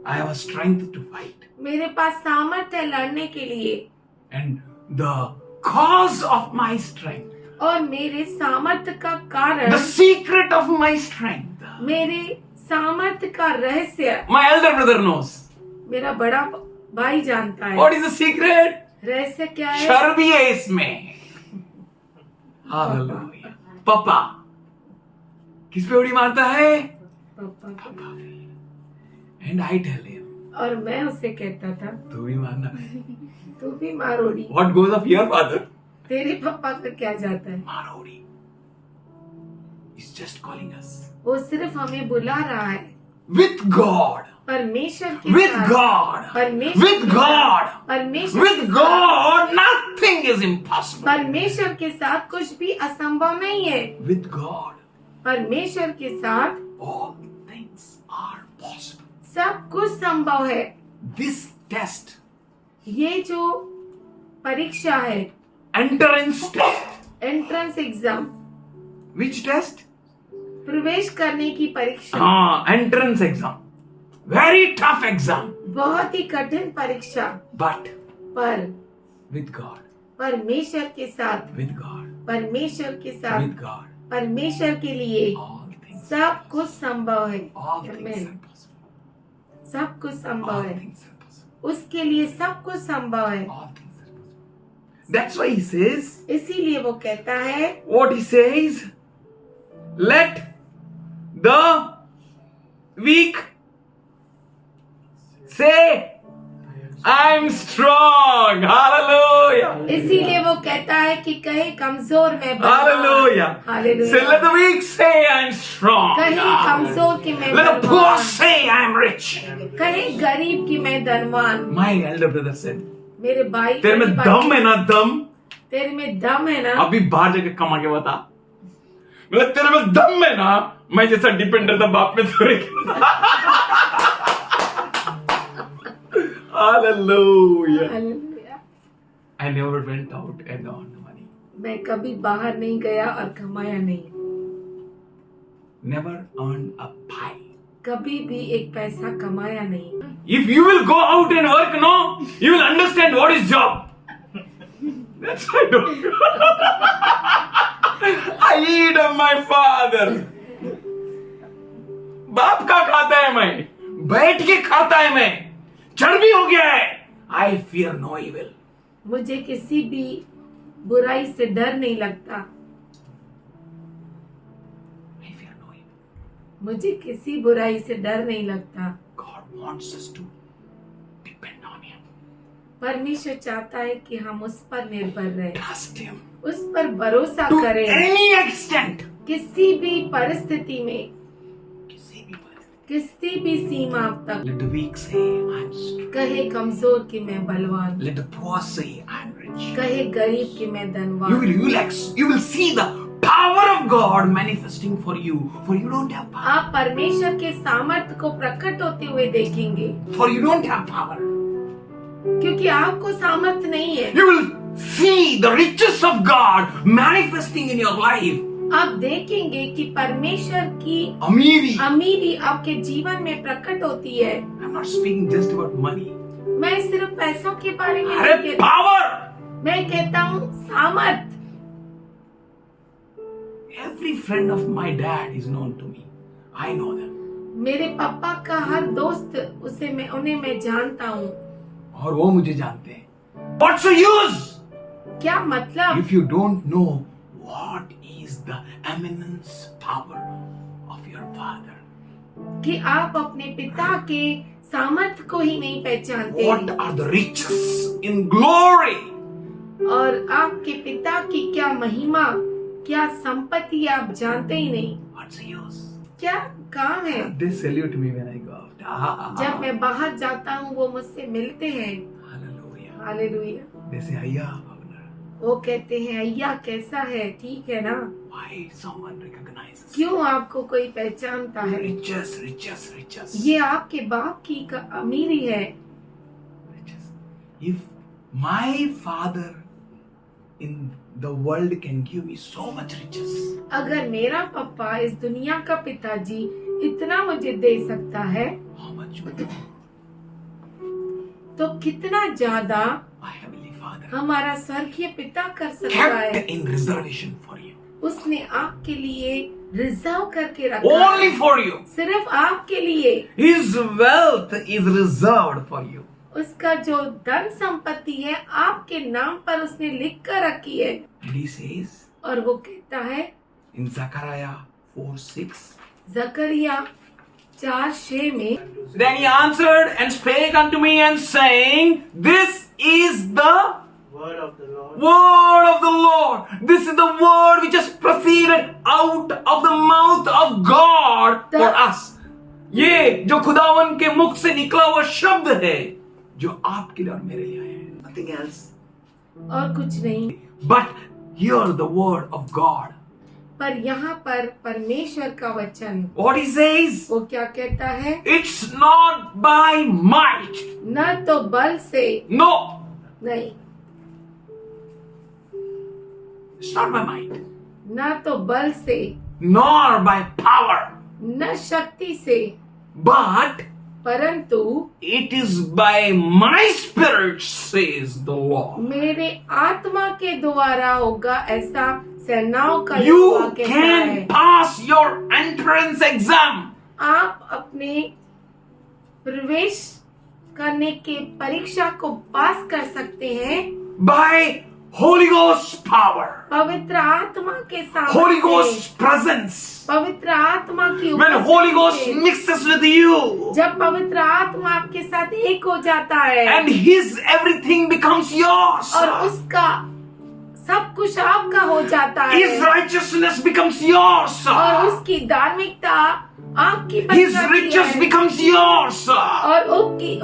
I have strength to fight. मेरे पास सामर्थ है लड़ने के लिए, And the cause of my strength, और मेरे सामर्थ का कारण, the secret of my strength, मेरे सामर्थ का रहस्य my elder brother knows. मेरा बड़ा भाई जानता है। What is the secret? रहस्य क्या है? शर भी है इसमें. Hallelujah. पापा किस पे उड़ी मारता है? पापा को। पापा पे. And I tell him, और मैं उसे कहता था तू भी मारना. तू भी मारोड़ी। What goes of your father? तेरे पापा का क्या जाता है? Marodi. He's just calling us. वो सिर्फ हमें बुला रहा है With God. परमेश्वर के With साथ। God. परमेश्वर With के साथ। God. परमेश्वर With के साथ। God, nothing is impossible. परमेश्वर के साथ कुछ भी असंभव नहीं है। With God, परमेश्वर के साथ all things are possible. सब कुछ संभव है। This test, ये जो परीक्षा है, entrance test, entrance exam, Which test? प्रवेश करने की परीक्षा, Entrance exam. Very tough exam. बहुत ही कठिन परीक्षा, But पर with God, परमेश्वर के साथ, with God, परमेश्वर के साथ, with God, परमेश्वर के लिए all things, सब कुछ संभव है। all things Amen. are possible. सब कुछ संभव All है, things are possible. उसके लिए सब कुछ संभव है। All things are possible. That's why he says, इसीलिए वो कहता है, what he says, let the weak say, I'm strong. Hallelujah. इसीलिए वो कहता है कि कहे कमजोर मैं बलवान। Hallelujah. Hallelujah. Say, let the weak say, I'm strong. कहे कमजोर की मैं Let the poor बलवान, say, I'm rich. कहे गरीब की मैं धनवान। My elder brother said, मेरे भाई, तेरे में दम है ना, दम? तेरे में दम है ना, अभी बाहर जाके कमा के बता। मतलब तेरे में दम है ना, मैं जैसा डिपेंडर था बाप में थोड़े। Hallelujah. Hallelujah. I never went out and earned money. मैं कभी बाहर नहीं गया और कमाया नहीं, Never earned a pie. कभी भी एक पैसा कमाया नहीं। If you will go out and work, no, you will understand what is job. That's why I don't. I eat of my father. बाप का खाता है मैं, बैठ के खाता है मैं, चर्बी हो गया है। I fear no evil. मुझे किसी भी बुराई से डर नहीं लगता, I fear no evil. मुझे किसी बुराई से डर नहीं लगता। God wants us to depend on Him. परमेश्वर चाहता है कि हम उस पर निर्भर रहें, Trust Him उस पर भरोसा to करें। any extent. किसी भी परिस्थिति में, किसी भी परिस्थिति। किसी भी सीमा तक, Let the weak say, I'm strong. कहे कमजोर की मैं बलवान, Let the poor say, I'm rich. कहे गरीब की मैं You धनवान। will see the power of God manifesting for you don't have power. आप परमेश्वर के सामर्थ्य को प्रकट होते हुए देखेंगे, For you don't have power. क्योंकि आपको सामर्थ्य नहीं है। You will see the riches of God manifesting in your life. आप देखेंगे कि परमेश्वर की Amiri. अमीरी आपके जीवन में प्रकट होती है। I'm not speaking just about money. मैं सिर्फ पैसों के बारे में नहीं अरे कहती, power. मैं कहता हूँ सामर्थ। Every friend of my dad is known to me. I know them. मेरे पापा का हर दोस्त उन्हें मैं जानता हूँ। और वो मुझे जानते हैं। What's the use? क्या मतलब? If you don't know what is the eminence power of your father. कि आप अपने पिता के सामर्थ्य को ही नहीं पहचानते What are the riches in glory? और आपके पिता की क्या महिमा, क्या संपत्ति आप जानते ही नहीं। What's the use? क्या काम है? They salute me when I go out. जब मैं बाहर जाता हूँ वो मुझसे मिलते हैं। Hallelujah. Hallelujah. They say, Ayya, Bhavna. वो कहते हैं, अय्या कैसा है, ठीक है ना? Why someone recognizes? क्यों आपको कोई पहचानता है? Riches, riches, riches. ये आपके बाप की अमीरी है। Riches. If my father in the world can give me so much riches, अगर मेरा पापा इस दुनिया का पिताजी इतना मुझे दे सकता है, how much more तो कितना ज्यादा my heavenly Father हमारा स्वर्गीय पिता कर सकता है। kept in reservation for you. उसने आपके लिए रिजर्व करके रखा Only है, for you. सिर्फ आपके लिए। His wealth is reserved for you. उसका जो धन संपत्ति है आपके नाम पर उसने लिख कर रखी है। And he says और वो कहता है in Zechariah 4:6, जकरिया 4:6 में, then he answered and spake unto me and saying, This is the Word of the Lord. word of the Lord. This is the word which has proceeded out of the mouth of God for us. ये जो खुदावन के मुख से निकला हुआ शब्द है जो आपके लिए और मेरे लिए आया है. Nothing else. और कुछ नहीं, But hear the word of God. पर यहाँ पर परमेश्वर का वचन What he says? वो क्या कहता है? It's not by might. न तो बल से, No. नहीं, It's not by might, ना तो बल से, nor by power, न शक्ति से, but परंतु it is by my spirit, says the Lord. मेरे आत्मा के द्वारा होगा, ऐसा सेनाओं का यहोवा You कहता है। can pass your entrance exam आप अपने प्रवेश करने के परीक्षा को पास कर सकते हैं by Holy Ghost power, पवित्र आत्मा के Holy सामने, Ghost presence. पवित्र आत्मा की When उपस्थिति Holy Ghost से। mixes with you, जब पवित्र आत्मा आपके साथ एक हो जाता है and His everything becomes yours. और उसका सब कुछ आपका हो जाता है His righteousness becomes yours. और उसकी धार्मिकता आपकी बन His जाती riches है becomes yours. और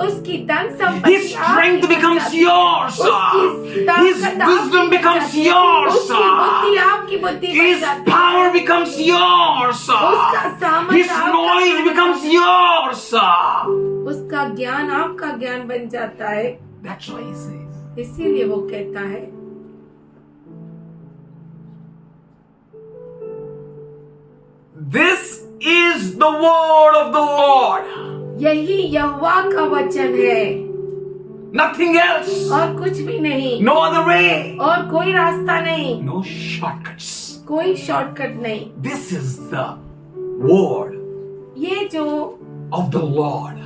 उसकी धन संपत्ति His strength आपकी बन becomes जाती है। yours. उसकी ताकत His आपकी wisdom बन becomes जाती है। yours. उसकी बुद्धि आपकी बुद्धि बन His जाती है। power becomes yours. उसका सामर्थ्य His आपका knowledge सामर्थ्य becomes yours. उसका ज्ञान आपका ज्ञान बन जाता है। That's why He says, इसीलिए वो कहता है this is the word of the Lord. यही यहोवा का वचन है Nothing else. और कुछ भी नहीं No other way. और कोई रास्ता नहीं, No shortcuts. कोई शॉर्टकट नहीं। This is the word ये जो of the Lord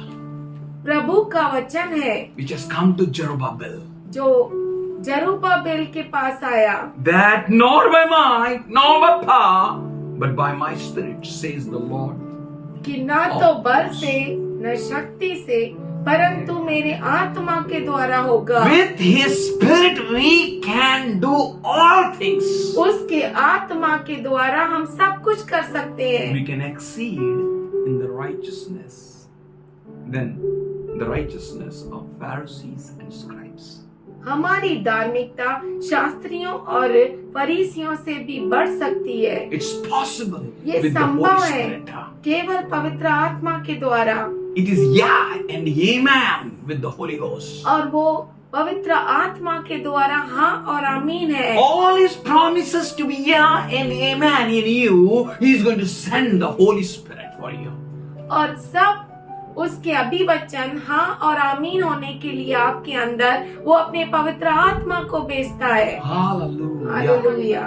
प्रभु का वचन है which has come to Zerubbabel. जो जरुब्बाबेल के पास आया, That nor by might, nor by power, but by my spirit, says the Lord. कि ना तो बल से न शक्ति से परंतु मेरे आत्मा के द्वारा होगा। With His spirit we can do all things. उसके आत्मा के द्वारा हम सब कुछ कर सकते हैं। We can exceed in the righteousness than the righteousness of Pharisees and scribes. हमारी धार्मिकता शास्त्रियों और फरीसियों से भी बढ़ सकती है। It's possible ये with the संभव Holy है Spirit. केवल पवित्र आत्मा के द्वारा, It is yeah and amen with the Holy Ghost. और वो पवित्र आत्मा के द्वारा हाँ और आमीन है। All His promises to be yeah and amen in you, He is going to send the Holy Spirit for you. और सब उसके अभिवचन हाँ और आमीन होने के लिए आपके अंदर वो अपने पवित्र आत्मा को भेजता है। Hallelujah. Hallelujah.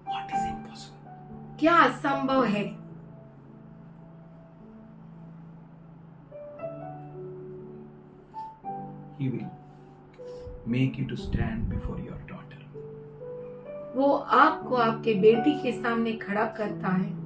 What is impossible? क्या असंभव है? He will make you to stand before your daughter. वो आपको आपके बेटी के सामने खड़ा करता है।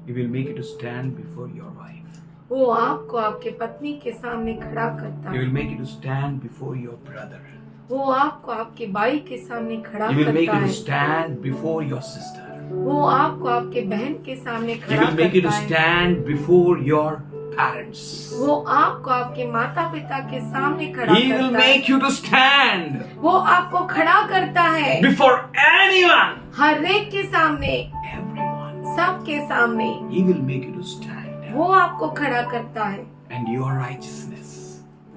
He will make you to stand before your wife. वो आपको आपके पत्नी के सामने खड़ा करता He है। will make you to stand before your brother. वो आपको आपके भाई के सामने खड़ा He will make करता you to है। stand before your sister. वो आपको आपके बहन के सामने He खड़ा will make you to करता है। stand before your parents. वो आपको आपके माता पिता के सामने खड़ा He will करता है। make you to stand वो आपको खड़ा करता है before anyone. हर एक के सामने, Everyone. सबके सामने He will make you to stand. वो आपको खड़ा करता है। And your righteousness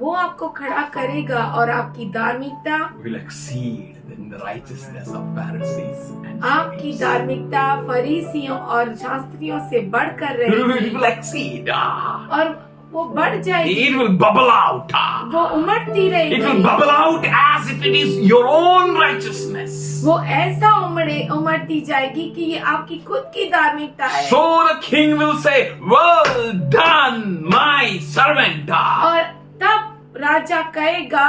वो आपको खड़ा करेगा और आपकी धार्मिकता, will exceed in the righteousness of Pharisees and आपकी scribes. धार्मिकता फरीसियों और शास्त्रियों से बढ़कर It रहेगी will exceed. और वो बढ़ जाएगी, It will bubble out. वो उमड़ती It will रहेगी, bubble out as if it is your own righteousness. वो ऐसा उमड़ती जाएगी कि ये आपकी खुद की धार्मिकता है। So the king will say, well done, my servant. और तब राजा कहेगा,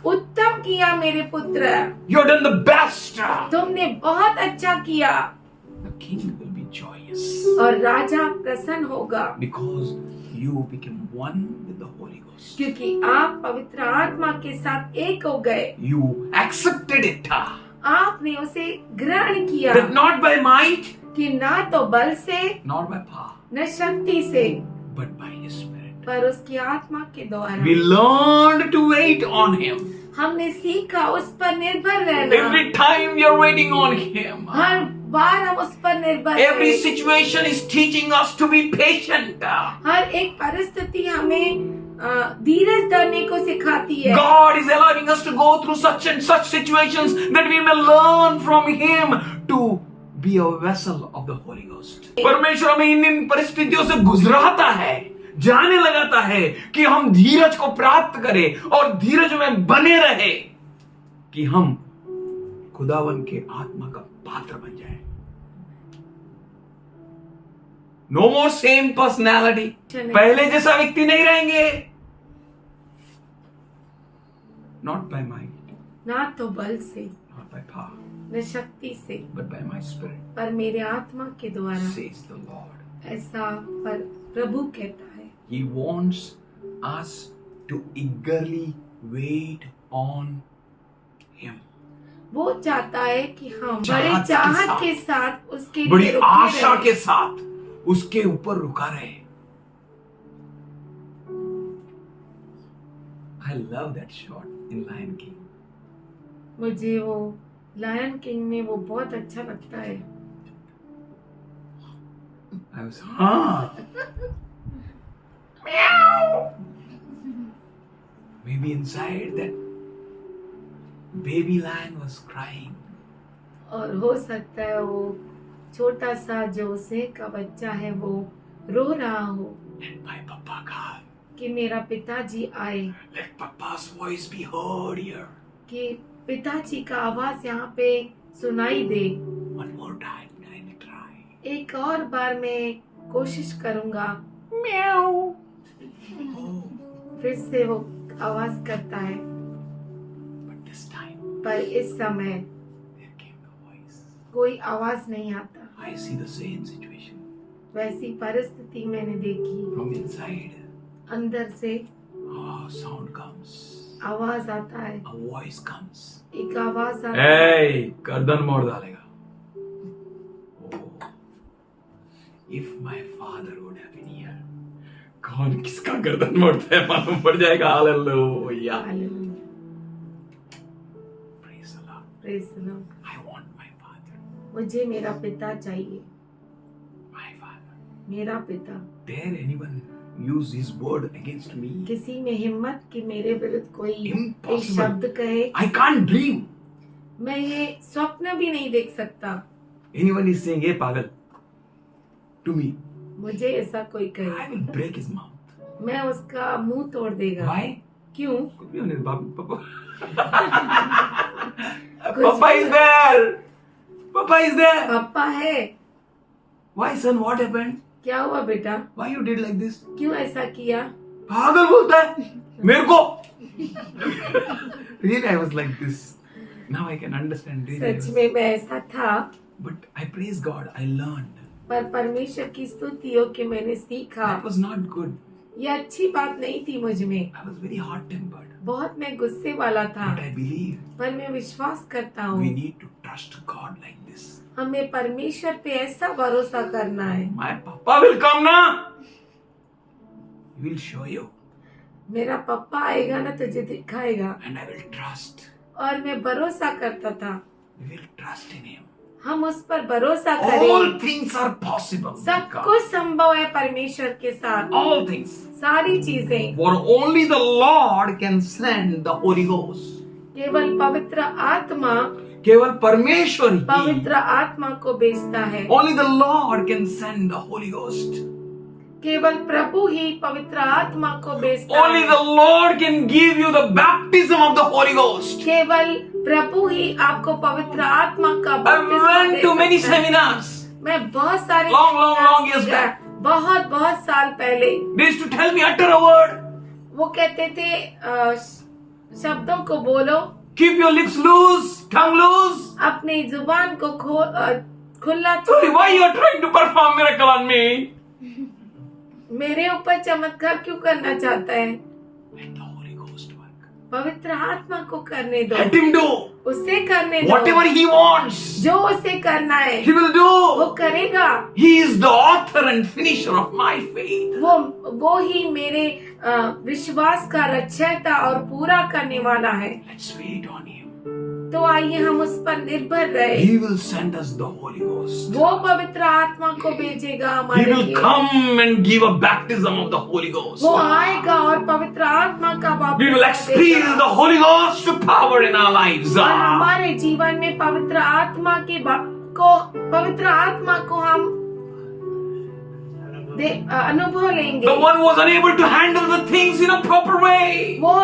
उत्तम किया मेरे पुत्र, You have done the best. तुमने बहुत अच्छा किया। The king will be joyous और राजा प्रसन्न होगा because you became one with the Holy Ghost. क्योंकि आप पवित्र आत्मा के साथ एक हो गए, You accepted it. आपने उसे ग्रहण किया That not by might, कि ना तो बल से nor by power, न शक्ति से but by His Spirit. पर उसकी आत्मा के द्वारा। We learned to wait on Him. हमने सीखा उस पर निर्भर रहना। Every time you're waiting on Him, हर बार हम उस पर निर्भर Every हैं। situation is teaching us to be patient. हर एक परिस्थिति हमें धीरज धरने को सिखाती है। God is allowing us to go through such and such situations that we may learn from Him to be a vessel of the Holy Ghost. परमेश्वर हमें इन परिस्थितियों से गुजराता है, जाने लगाता है कि हम धीरज को प्राप्त करें और धीरज में बने रहे कि हम खुदावन के आत्मा का पात्र बन जाए। नो मोर सेम पर्सनैलिटी, पहले जैसा व्यक्ति नहीं रहेंगे। नॉट बाय माइट, ना तो बल से, नॉट बाय पावर, न शक्ति से, बट बाय माय स्पिरिट, पर मेरे आत्मा के द्वारा, सेज द लॉर्ड। ऐसा पर प्रभु कहता है। He wants us to eagerly wait on Him. वो चाहता है कि हम चाहत बड़े के चाहत साथ, के साथ उसके बड़ी लिए रुके आशा रहें। के साथ उसके ऊपर रुका रहे। I love that shot in Lion King. मुझे वो लायन किंग में वो बहुत अच्छा लगता है। I was meow. Maybe inside that baby lion was crying. और हो सकता है वो छोटा सा जो शेर का बच्चा है वो रो रहा हो Let my papa come. कि मेरा पिताजी आए, Let papa's voice be heard here. कि पिताजी का आवाज यहाँ पे सुनाई दे। One more time, I will try. एक और बार मैं कोशिश करूंगा। Oh, फिर से वो आवाज करता है, but this time पर इस समय there came the voice. कोई आवाज नहीं आता। I see the same situation. वैसी परिस्थिति मैंने देखी। From inside, अंदर से sound comes. आवाज आता है, A voice comes. एक आवाज आता है। Hey, गर्दन मोड़ डालेगा। Oh, if my father would have been here. कौन किसका गर्दन मोड़ता है मालूम पड़ जाएगा। Hallelujah. Hallelujah. Praise the Lord. Praise the Lord. I want my father. मुझे मेरा पिता चाहिए, My father. मेरा पिता। Dare anyone use his word against me? किसी में हिम्मत कि मेरे विरुद्ध कोई एक Impossible. शब्द कहे। I can't dream. मैं ये स्वप्न भी नहीं देख सकता। Anyone is saying, "Hey, पागल," to me, मुझे ऐसा कोई I कहे, will break his mouth. मैं उसका मुंह तोड़ देगा। Why? क्यों? Could be on his papa. Papa is there. Papa is there. पापा है। Why, son? What happened? क्या हुआ बेटा? Why you did like this? क्यों ऐसा किया? पागल बोलता है मेरे को। Really, I was like this. Now I can understand. Really, I such was- में मैं ऐसा था, But I praise God. I learned. पर परमेश्वर की स्तुति हो कि मैंने सीखा। That was not good. ये अच्छी बात नहीं थी मुझ में। I was very hot-tempered. बहुत मैं गुस्से वाला था, But I believe पर मैं विश्वास करता we हूँ need to trust God like this. हमें परमेश्वर पे ऐसा भरोसा करना है। My papa will come now. He will show you. मेरा पापा आएगा ना तुझे दिखाएगा। And I will trust. और मैं भरोसा करता था, We will trust in Him. हम उस पर भरोसा All करें। things are possible. with सब God. कुछ संभव है परमेश्वर के साथ। All things. सारी चीजें For only the Lord can send the Holy Ghost. केवल पवित्र आत्मा केवल परमेश्वर ही, पवित्र आत्मा को भेजता है। only the Lord can send the Holy Ghost. केवल प्रभु ही पवित्र आत्मा को भेजता Only है। the Lord can give you the baptism of the Holy Ghost. केवल प्रभु ही आपको पवित्र आत्मा का I बपतिस्मा went दे to many सकता है। seminars. मैं बहुत सारे Long years seminars में back. बहुत साल पहले They used to tell me, utter a word. वो कहते थे शब्दों को बोलो, Keep your lips loose, tongue loose. अपनी जुबान को खुला Sorry, छोड़। why you are trying to perform miracle on me? मेरे ऊपर चमत्कार क्यों करना चाहता है? Let the Holy Ghost work. पवित्र आत्मा को करने दो, Let Him do उससे करने दो। whatever He wants. जो उसे करना है He will वो do. करेगा। He is the author and finisher of my faith. वो ही मेरे विश्वास का रचयिता और पूरा करने वाला है। Let's wait on Him. तो आइए हम उस पर निर्भर रहे। He will send us the Holy Ghost. वो पवित्र आत्मा को भेजेगा He हमारे will लिए। come and give a baptism of the Holy Ghost. वो आएगा और पवित्र आत्मा का We will बपतिस्मा experience देगा। the Holy Ghost power in our lives. और हमारे जीवन में पवित्र आत्मा को हम अनुभव लेंगे। The one who was unable to handle the things in a proper way. वो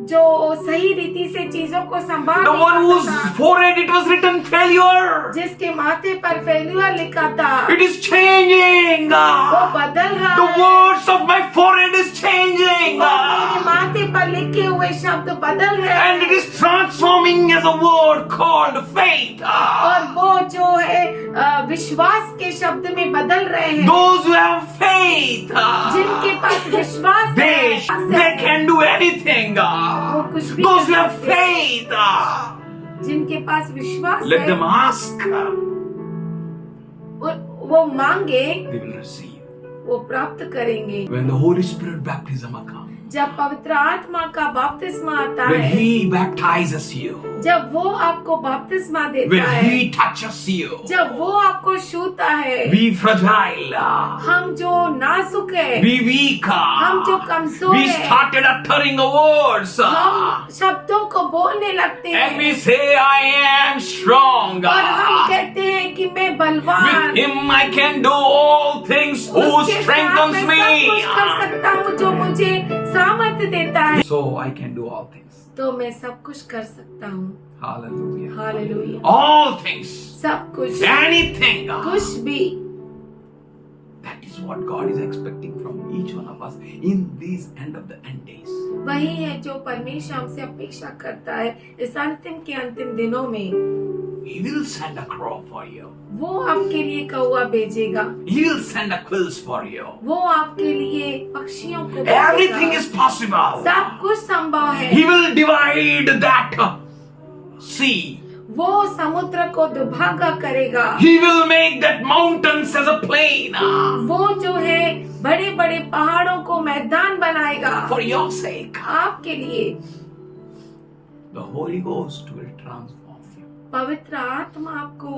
जो सही रीति से चीजों को संभाल The नहीं one whose पाता था, forehead it was written failure. जिसके माथे पर फेल्यूर लिखा था, It is changing. वो बदल रहा The है। words of my forehead is changing. और मेरे माथे पर लिखे हुए शब्द बदल रहे And it हैं। is transforming as a word called faith. और वो जो है विश्वास के शब्द में बदल रहे हैं। Those who have faith, जिनके पास विश्वास they can do anything. वो कुछ भी Those who कर have सकते हैं। faith, जिनके पास विश्वास let है, them ask. वो मांगे, They will receive. वो प्राप्त करेंगे। When the Holy Spirit baptism comes, जब पवित्र आत्मा का बपतिस्मा आता when है, He baptizes you, जब वो आपको बपतिस्मा when देता है, He touches you, जब वो आपको छूता है, be fragile, हम जो नाजुक है, be weak, हम जो कमजोर we है, started uttering words, हम शब्दों को बोलने लगते and we हैं say, I am strong. और हम कहते हैं कि मैं With बलवान, Him I can do all things who उसके साथ strengthens मैं सब कुछ कर me. सकता हूँ जो मुझे सामर्थ्य देता है। So I can do all things. तो मैं सब कुछ कर सकता हूँ। Hallelujah. हालेलुया। All things. सब कुछ, Anything. कुछ भी। That is what God is expecting from each one of us in these end of the end days. वही है जो परमेश्वर हमसे अपेक्षा करता है इस अंतिम के अंतिम दिनों में। He will send a crow for you. वो आपके लिए कौवा भेजेगा, He will send a quills for you. वो आपके लिए पक्षियों को Everything भेजेगा। is possible. सब कुछ संभव है। He will divide that sea. वो समुद्र को दुभागा करेगा। He will make that mountains as a plain. वो जो है बड़े बड़े पहाड़ों को मैदान बनाएगा For your sake. आपके लिए। The Holy Ghost will transform you. पवित्र आत्मा आपको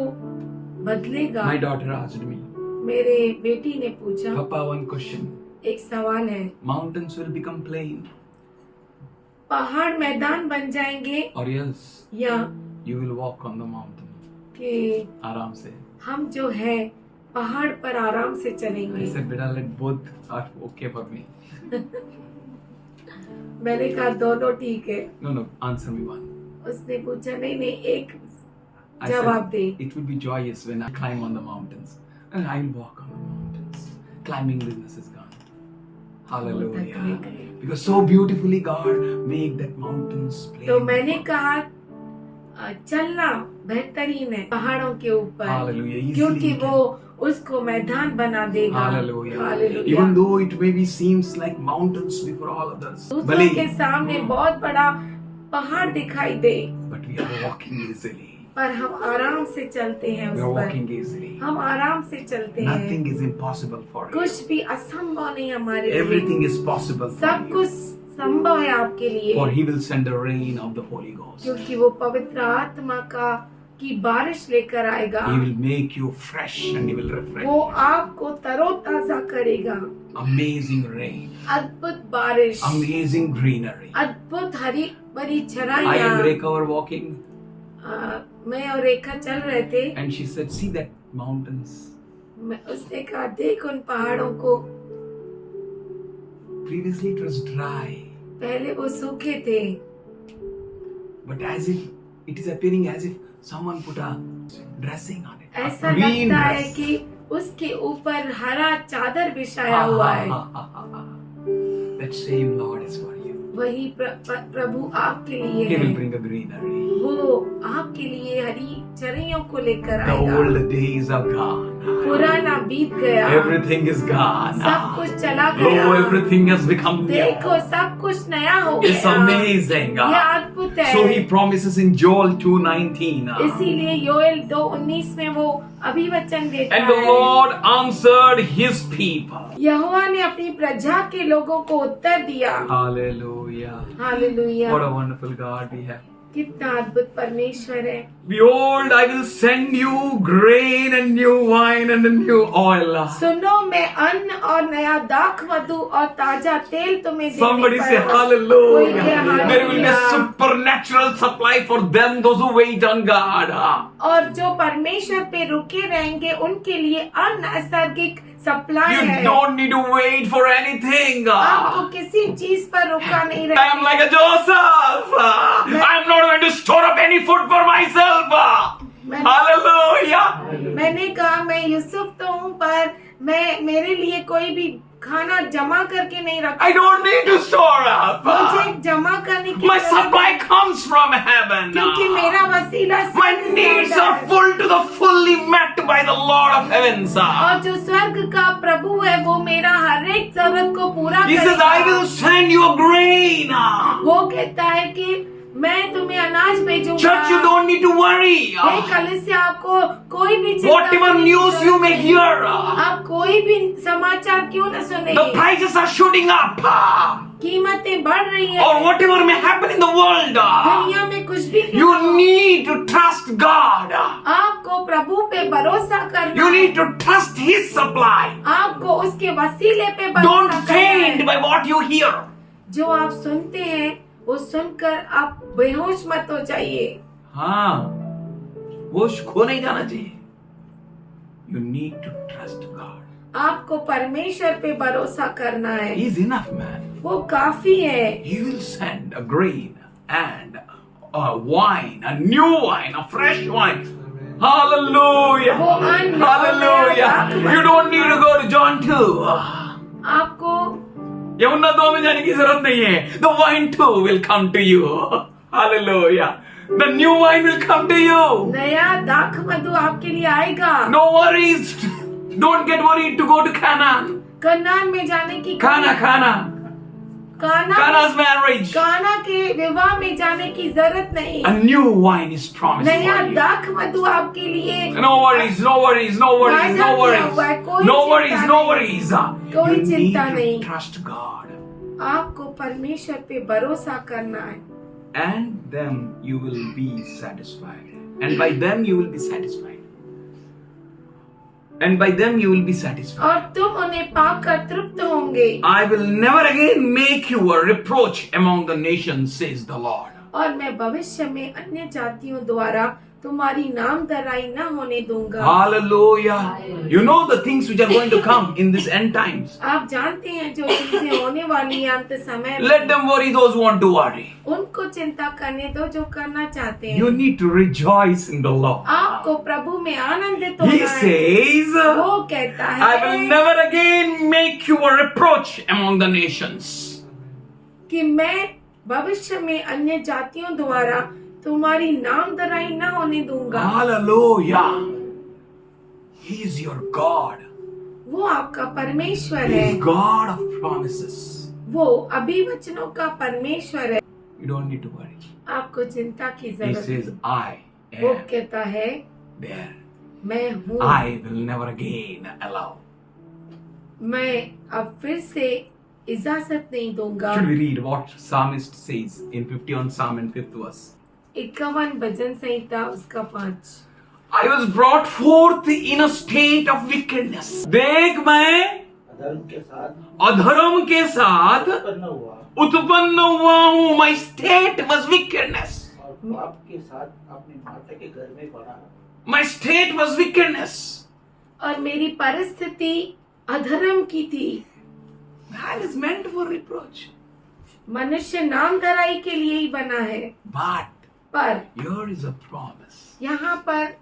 बदलेगा। My daughter asked me, मेरे बेटी ने पूछा, Papa, one question. एक सवाल है, Mountains will become plain, पहाड़ मैदान बन जाएंगे or else या you will walk on the mountain. कि आराम से. हम जो है पहाड़ पर आराम से I चलेंगे। said, Beta, let both are okay for me. मैंने कहा दोनों ठीक है। No, answer me one. उसने पूछा नहीं नहीं एक I जवाब said, they. it will be joyous when I climb on the mountains. And I will walk on the mountains. Climbing business is gone. Hallelujah. Because so beautifully God made that mountains plain. तो मैंने कहा चलना बेहतरीन है पहाड़ों के ऊपर, Hallelujah. Easily क्योंकि you वो उसको मैदान बना देगा। Hallelujah. Hallelujah. Even though it maybe seems like mountains before all others. दूसरों के सामने बहुत बड़ा पहाड़ दिखाई दे, But we are walking easily. पर हम आराम से चलते हैं We उस are पर। walking easily. हम आराम से चलते हैं। Nothing is impossible for you. कुछ भी असंभव नहीं हमारे लिए। Everything is possible for सब you. कुछ संभव है आपके लिए, For He will send the rain of the Holy Ghost. क्योंकि वो पवित्र आत्मा की बारिश लेकर आएगा। He will make you fresh and He will refresh. वो आपको तरोताजा करेगा। Amazing rain. अद्भुत बारिश, Amazing greenery. अद्भुत हरी भरी I and चराइयाँ। Rekha were walking मैं और रेखा चल रहे थे। and she said, see that mountains. उसने कहा देख उन पहाड़ों को, Previously it was dry. पहले वो सूखे थे, But as if it is appearing as if someone put a dressing on it. ऐसा A green लगता है dress. कि उसके ऊपर हरा चादर बिछाया हुआ है। That same Lord is for you. वही प्रभु आपके लिए He will है। bring a greenery. वो आपके लिए हरी चराइयों को लेकर The आएगा। old days are gone. पुराना बीत गया, Everything is gone. सब कुछ चला गया। Oh, everything has become new. देखो सब कुछ नया हो It's गया। amazing. ये अद्भुत है। So He promises in Joel 2:19. इसीलिए योएल 2:19 में वो अभिवचन देता And the है, Lord answered His people. यहोवा ने अपनी प्रजा के लोगों को उत्तर दिया। Hallelujah. Hallelujah. What a wonderful God we have. कितना अद्भुत परमेश्वर है। Behold, I will send you grain and new wine and a new oil. सुनो, मैं अन्न और नया दाख मधु और ताजा तेल तुम्हें देने Somebody पर say हूँ। hallelujah. कोई कहे There will be a hallelujah. supernatural supply for them, those who wait on God. और जो परमेश्वर पे रुके रहेंगे उनके लिए अनैसर्गिक सप्लाई You है। don't need to wait for anything. आपको किसी चीज पर रुका नहीं I am like a Joseph. I am not going to store up any food for myself. Hallelujah. मैंने कहा मैं यूसुफ तो हूँ, पर मैं मेरे लिए कोई भी खाना जमा करके नहीं रखा। I don't need to store up. मुझे जमा करने की My जरूरत supply नहीं, comes from heaven. क्योंकि मेरा वसीला My स्वर्ग से needs आता are है। full to the fully met by the Lord of heavens. और जो स्वर्ग का प्रभु है वो मेरा हर एक जरूरत को पूरा He says, I will send you a grain. वो कहता है कि मैं तुम्हें अनाज भेजूंगा। Church, you don't need to worry. हे कलीसिया, आपको कोई भी चिंता Whatever करने की news you may जरूरत hear, नहीं। आप कोई भी समाचार क्यों न सुने, the prices are shooting up. कीमतें बढ़ रही है, Or whatever may happen in the world, दुनिया में कुछ भी क्यों you न हो, need to trust God. आपको प्रभु पे भरोसा करना You है। need to trust His supply. आपको उसके वसीले पे भरोसा Don't करना faint है। by what you hear. जो आप सुनते हैं वो सुनकर आप बेहोश मत हो जाइए। हाँ, होश खो नहीं जाना चाहिए. You need to trust God. आपको परमेश्वर पे भरोसा करना है, He is enough, man. वो काफी है। He will send a grain and a wine, a new wine, a fresh wine. Hallelujah. वो अन्न Hallelujah. You don't need to go to John 2. आपको यमुना 2 में जाने की जरूरत नहीं है. The wine too will come to you. Hallelujah. The new wine will come to you. नया दाख मधु आपके लिए आएगा। No worries. Don't get worried to go to Canaan. Kanan में जाने की Cana's marriage. काना के विवाह में जाने की जरूरत नहीं। A new wine is promised नया for you. दाख मधु आपके लिए No worries, no worries, no worries, no worries. कोई No चिंता worries, no नहीं। worries. कोई You need चिंता to नहीं। trust God. आपको परमेश्वर पे भरोसा करना है, And then you will be satisfied. And by them you will be satisfied. And by them you will be satisfied. और तुम उन्हें पाकर तृप्त होंगे। I will never again make you a reproach among the nations, says the Lord. और मैं भविष्य में अन्य जातियों द्वारा तुम्हारी नाम दराई न होने दूंगा। Hallelujah. You know the things which are going to come in this end times. आप जानते हैं जो चीजें होने वाली हैं अंत समय में। Let them worry those who want to worry. उनको चिंता करने दो जो करना चाहते You हैं। need to rejoice in the Lord. आपको प्रभु में आनंदित He होना है। says, वो कहता I will है never again make you a reproach among the nations. कि मैं भविष्य में अन्य जातियों द्वारा तुम्हारी नाम दराई न होने दूंगा। Hallelujah. He is your God. वो आपका परमेश्वर He है, is God of promises. वो अभिवचनों का परमेश्वर है। You don't need to worry. आपको चिंता की He जरूरत says, नहीं। I वो am कहता है there. मैं हूँ, I will never again allow. मैं अब फिर से इजाजत नहीं दूंगा। Should we read what psalmist says in 51 Psalm and 5th verse? 51 भजन संहिता उसका 5। I was brought forth in a state of wickedness. देख मैं अधर्म के साथ अधर्म के साथ उत्पन्न हुआ हूँ. My state was wickedness. और पाप के साथ अपनी माता के घर में पड़ा. My state was wickedness. और मेरी परिस्थिति अधर्म की थी। Man is meant for reproach. मनुष्य नाम दराई के लिए ही बना है, But पर here is a promise. यहाँ पर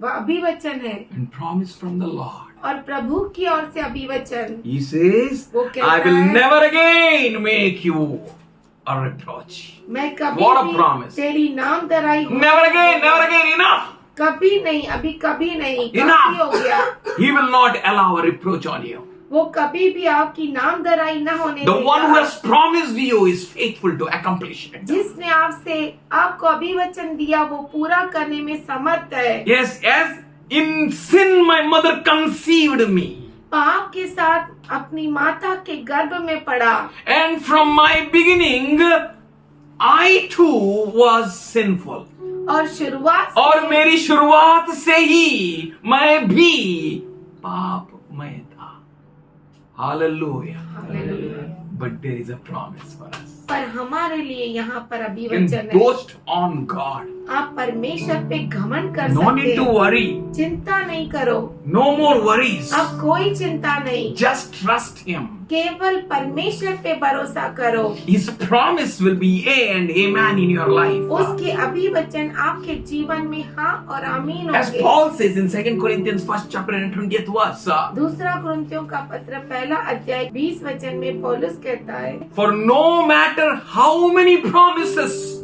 अभिवचन है And promise from the Lord. और प्रभु की ओर से अभिवचन। He says, वो कहता I will है, never again make you a reproach. मैं कभी What a भी promise. तेरी नाम दराई Never again, enough. कभी नहीं, अभी कभी नहीं, काफी Enough. हो गया। He will not allow a reproach on you. वो कभी भी आपकी नाम दराई न होने The one who देगा। has promised you is faithful to accomplish it. जिसने आपको अभिवचन दिया वो पूरा करने में समर्थ है। Yes, as in sin my mother conceived me. पाप के साथ अपनी माता के गर्भ में पड़ा And from my beginning I too was sinful. और शुरुआत से- और मेरी शुरुआत से ही मैं भी पापमय था. Hallelujah. But there is a promise for us. पर हमारे लिए यहाँ पर अभी You can वचन है, boast on God. आप परमेश्वर पे घमंड कर No सकते need to हैं, worry. चिंता नहीं करो, No more worries. अब कोई चिंता नहीं, Just trust Him. केवल परमेश्वर पे भरोसा करो, His promise will be yea and amen in your life. उसके अभी वचन आपके जीवन में हाँ और आमीन As होंगे. Paul says in 2 Corinthians 1st chapter and 20th verse, दूसरा कुरिन्थियों का पत्र पहला अध्याय 20 वचन में पौलुस कहता है, for no matter how many promises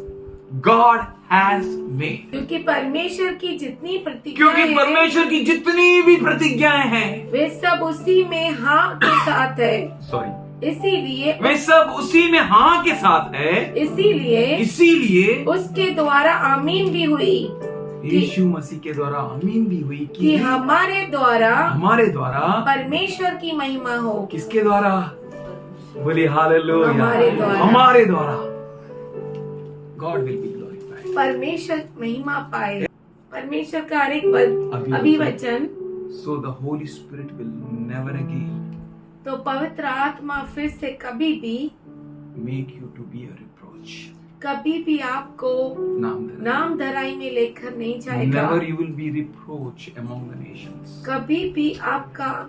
God has made. क्योंकि परमेश्वर की जितनी प्रतिज्ञाएं क्योंकि हैं, परमेश्वर की जितनी भी प्रतिज्ञाएं हैं, वे सब उसी में हाँ के साथ है. सॉरी, इसीलिए वे सब उसी में हाँ के साथ है. इसीलिए उसके द्वारा आमीन भी हुई यीशु मसीह के द्वारा आमीन भी हुई कि हमारे द्वारा परमेश्वर की महिमा हो. किसके द्वारा? बोलिए हालेलुया. हमारे द्वारा. God will be glorified. परमेश्वर महिमा पाए. परमेश्वर का हर एक पद अभिवचन, so the Holy Spirit will never again तो पवित्र आत्मा फिर से कभी भी make you to be a reproach. कभी भी आपको नाम धराई में लेकर नहीं जाएगा. Never you will be reproach among the nations. कभी भी आपका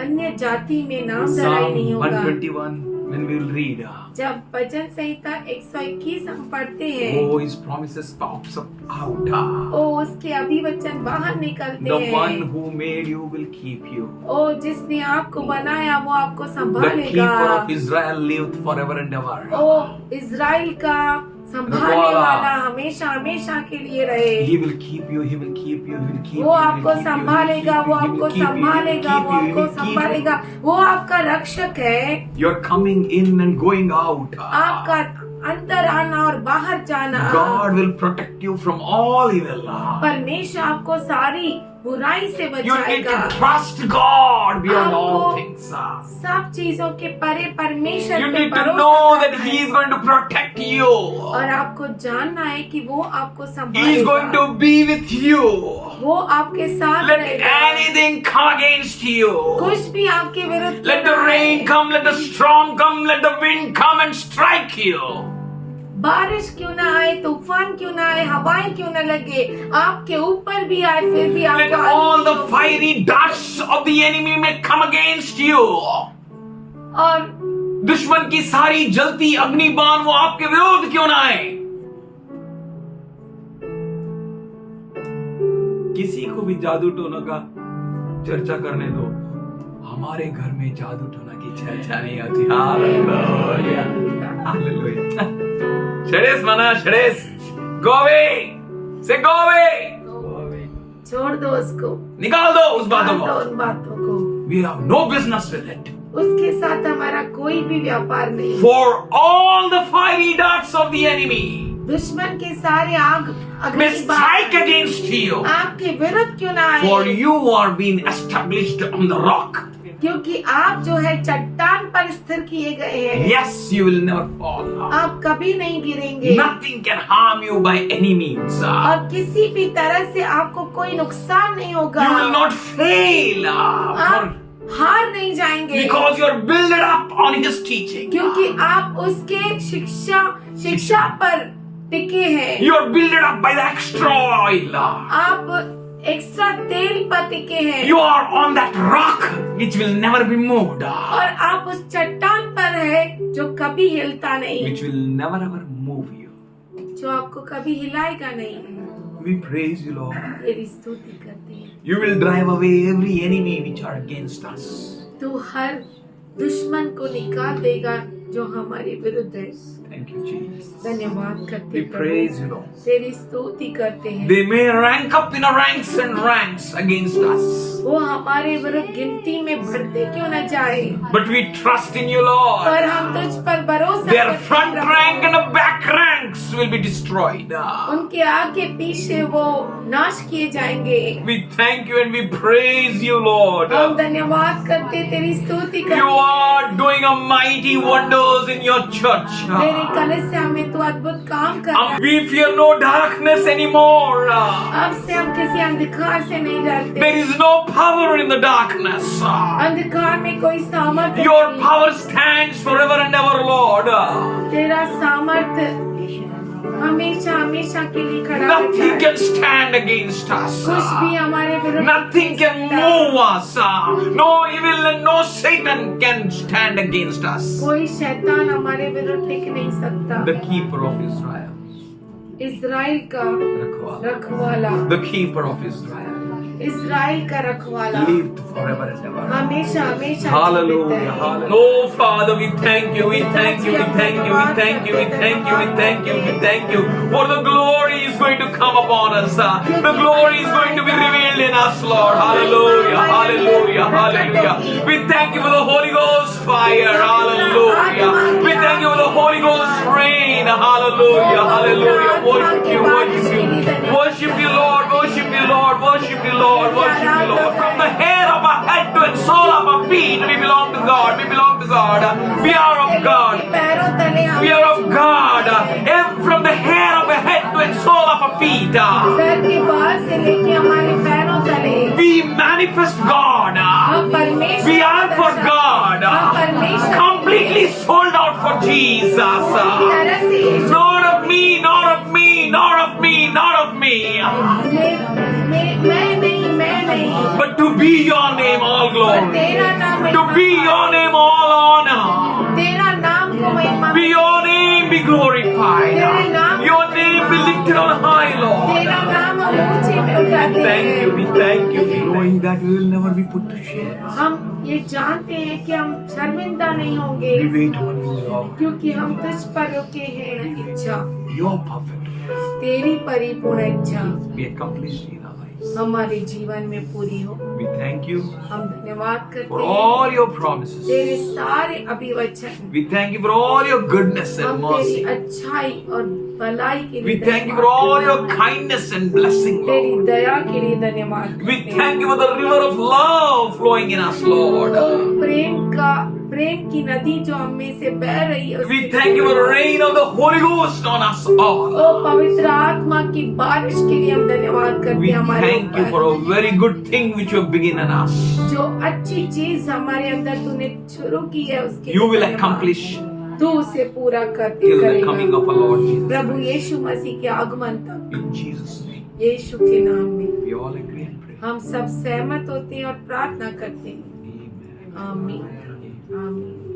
अन्य जाति में नाम धराई नहीं होगा. 121 when we will read, जब भजन संहिता 121 हम पढ़ते हैं, oh his promises pops up out. ओ उसके अभिवचन बाहर निकलते The हैं. one who made you will keep you. ओ जिसने आपको बनाया वो आपको The संभालेगा. keeper of Israel lived forever and ever. ओ इज़राइल का संभालने वाला हमेशा हमेशा के लिए रहे. He will keep you, he will keep you, he will keep you. वो आपको संभालेगा, वो आपको संभालेगा, वो आपको संभालेगा. वो आपका रक्षक है. You're coming in and going out. आपका अंदर आना और बाहर जाना. God will protect you from all evil. परमेश्वर आपको सारी बुराई से You need to बचाएगा. trust God beyond all आपको things. सब चीजों के परे परमेश्वर You पे need to भरोसा know that करना He है. is going to protect you. और आपको जानना है कि वो आपको He is संभालेगा. going to be with you. वो आपके साथ Let रहेगा. anything come against you. कुछ भी आपके विरुद्ध Let the ना आए. rain come, let the storm come, let the wind come and strike you. बारिश क्यों ना आए, तूफान क्यों ना आए, हवाएं क्यों ना लगे, आपके ऊपर भी आए फिर भी Let आपको all the हानि नहीं fiery darts of the enemy may come against you. होगी. और दुश्मन की सारी जलती अग्निबाण वो आपके विरोध क्यों ना आए. किसी को भी जादू टोना का चर्चा करने दो, हमारे घर में जादू टोना की चर्चा नहीं आती. Hallelujah, hallelujah. शरेस माना, शरेस. Go away, say go away. छोड़ दो उसको, निकाल दो उस बातों निकाल दो को. उन बातों को. We have no business with it. उसके साथ हमारा कोई भी व्यापार नहीं. For all the fiery darts of the enemy दुश्मन के सारे आग may अग्नि strike against you, आपके विरुद्ध क्यों ना for आए, you are being established on the rock. क्योंकि आप जो है चट्टान पर स्थिर किए गए हैं. Yes, you will never fall. आप कभी नहीं गिरेंगे. Nothing can harm you by any means. और किसी भी तरह से आपको कोई नुकसान नहीं होगा. You will not fail, आप हार नहीं जाएंगे, because you are built up on His teaching. क्योंकि आप उसके शिक्षा पर टिके हैं. You are built up by the extra oil. आप एक्स्ट्रा तेल पर टिके हैं. You are on that rock which will never be moved, और आप उस चट्टान पर है जो कभी हिलता नहीं, which will never ever move you. जो आपको कभी हिलाएगा नहीं. We praise you, Lord. तेरी स्तुति करते हैं. You will drive away every enemy which are against us. तू हर दुश्मन को निकाल देगा जो हमारे विरुद्ध है. Thank you, Jesus. धन्यवाद करते We हैं praise you, प्रभु. Lord. तेरी स्तुति करते हैं. They may rank up in a ranks and ranks against us. वो हमारे विरुद्ध गिनती में बढ़ते क्यों न जाए, But we trust in you, Lord. पर हम तुझ पर भरोसा Their करते front हैं, rank and the back ranks will be destroyed. उनके आगे पीछे वो नाश किए जाएंगे। We thank you and we praise you, Lord. हम धन्यवाद करते, तेरी स्तुति You करते। are doing a mighty wonders in your church. तेरे कलीसिया में तू अद्भुत काम कर रहा है। We fear no darkness anymore. अब से हम किसी अंधकार से नहीं डरते। There is no power in the darkness. अंधकार में कोई सामर्थ्य Your नहीं। power stands forever and ever, Lord. तेरा सामर्थ्य हमेशा हमेशा के लिए खड़ा रहता Nothing है। can stand against us. कुछ भी हमारे विरुद्ध Nothing can नहीं सकता। move us. No evil and no Satan can stand against us. कोई शैतान हमारे विरुद्ध टिक नहीं सकता। The keeper of Israel. Israel का Rakhwala. रखवाला, The keeper of Israel. Israel का रखवाला Lived forever and ever. हमेशा हमेशा Hallelujah. जीवित है। Hallelujah. Oh Father, we thank you, we thank you, we thank you, we thank you, we thank you, we thank you, we thank you. For the glory is going to come upon us. The glory is going to be revealed in us, Lord. Hallelujah. Hallelujah. Hallelujah. We thank you for the Holy Ghost fire. Hallelujah. We thank you for the Holy Ghost rain. Hallelujah. Hallelujah. Worship you, worship you. Worship you, Lord. Worship you, Lord. Worship you, Lord. Worship you, Lord. From the hair of our head to the sole of our feet, we belong to God. We belong to God. We are of God. पैरों तले We are of God. From the hair of our head to the sole of our feet, sir के बाल से लेके हमारे पैरों तले we manifest God. हम परमेश्वर We are for God. हम परमेश्वर Completely sold out for Jesus. तरह से यीशु Not of me, not of me, not of me, not of me. मैं नहीं But to be your name all glory. तेरा नाम To be your name all honor. तेरा नाम को महिमा Be your name be glorified. Your name be lifted on high, Lord. तेरा नाम हम ऊंचे में उठाते Thank you, हैं। we thank you, knowing that we will never be put to shame. हम ये जानते हैं कि हम शर्मिंदा नहीं होंगे, We wait on you, Lord. क्योंकि हम तुझ पर रुके हैं। इच्छा Your perfect will तेरी परिपूर्ण इच्छा be accomplished in our lives. हमारे जीवन में पूरी हो। We thank you हम धन्यवाद करते for हैं all your promises. तेरे सारे अभिवचन, We thank you for all your goodness and हम तेरी mercy. अच्छाई और भलाई के We लिए thank you for all your kindness and blessing, तेरी Lord. दया के लिए धन्यवाद We करते हैं। thank you for the river of love flowing in us, Lord. प्रेम की नदी जो हम में से बह रही है, We उसके thank you for the लिए rain of the Holy Ghost on us all. ओ पवित्र आत्मा की बारिश के लिए हम धन्यवाद करते We हैं हमारे thank you for ऊपर। a very good thing which you have begun in us. जो अच्छी चीज हमारे अंदर तूने शुरू की है उसके You लिए will धन्यवाद। accomplish तू उसे पूरा करते till the करेगा। coming of our Lord Jesus. प्रभु यीशु मसीह के आगमन तक In Jesus' name, यीशु के नाम में we all agree and pray. हम सब सहमत होते हैं और प्रार्थना करते हैं। Amen. आमीन आमीन।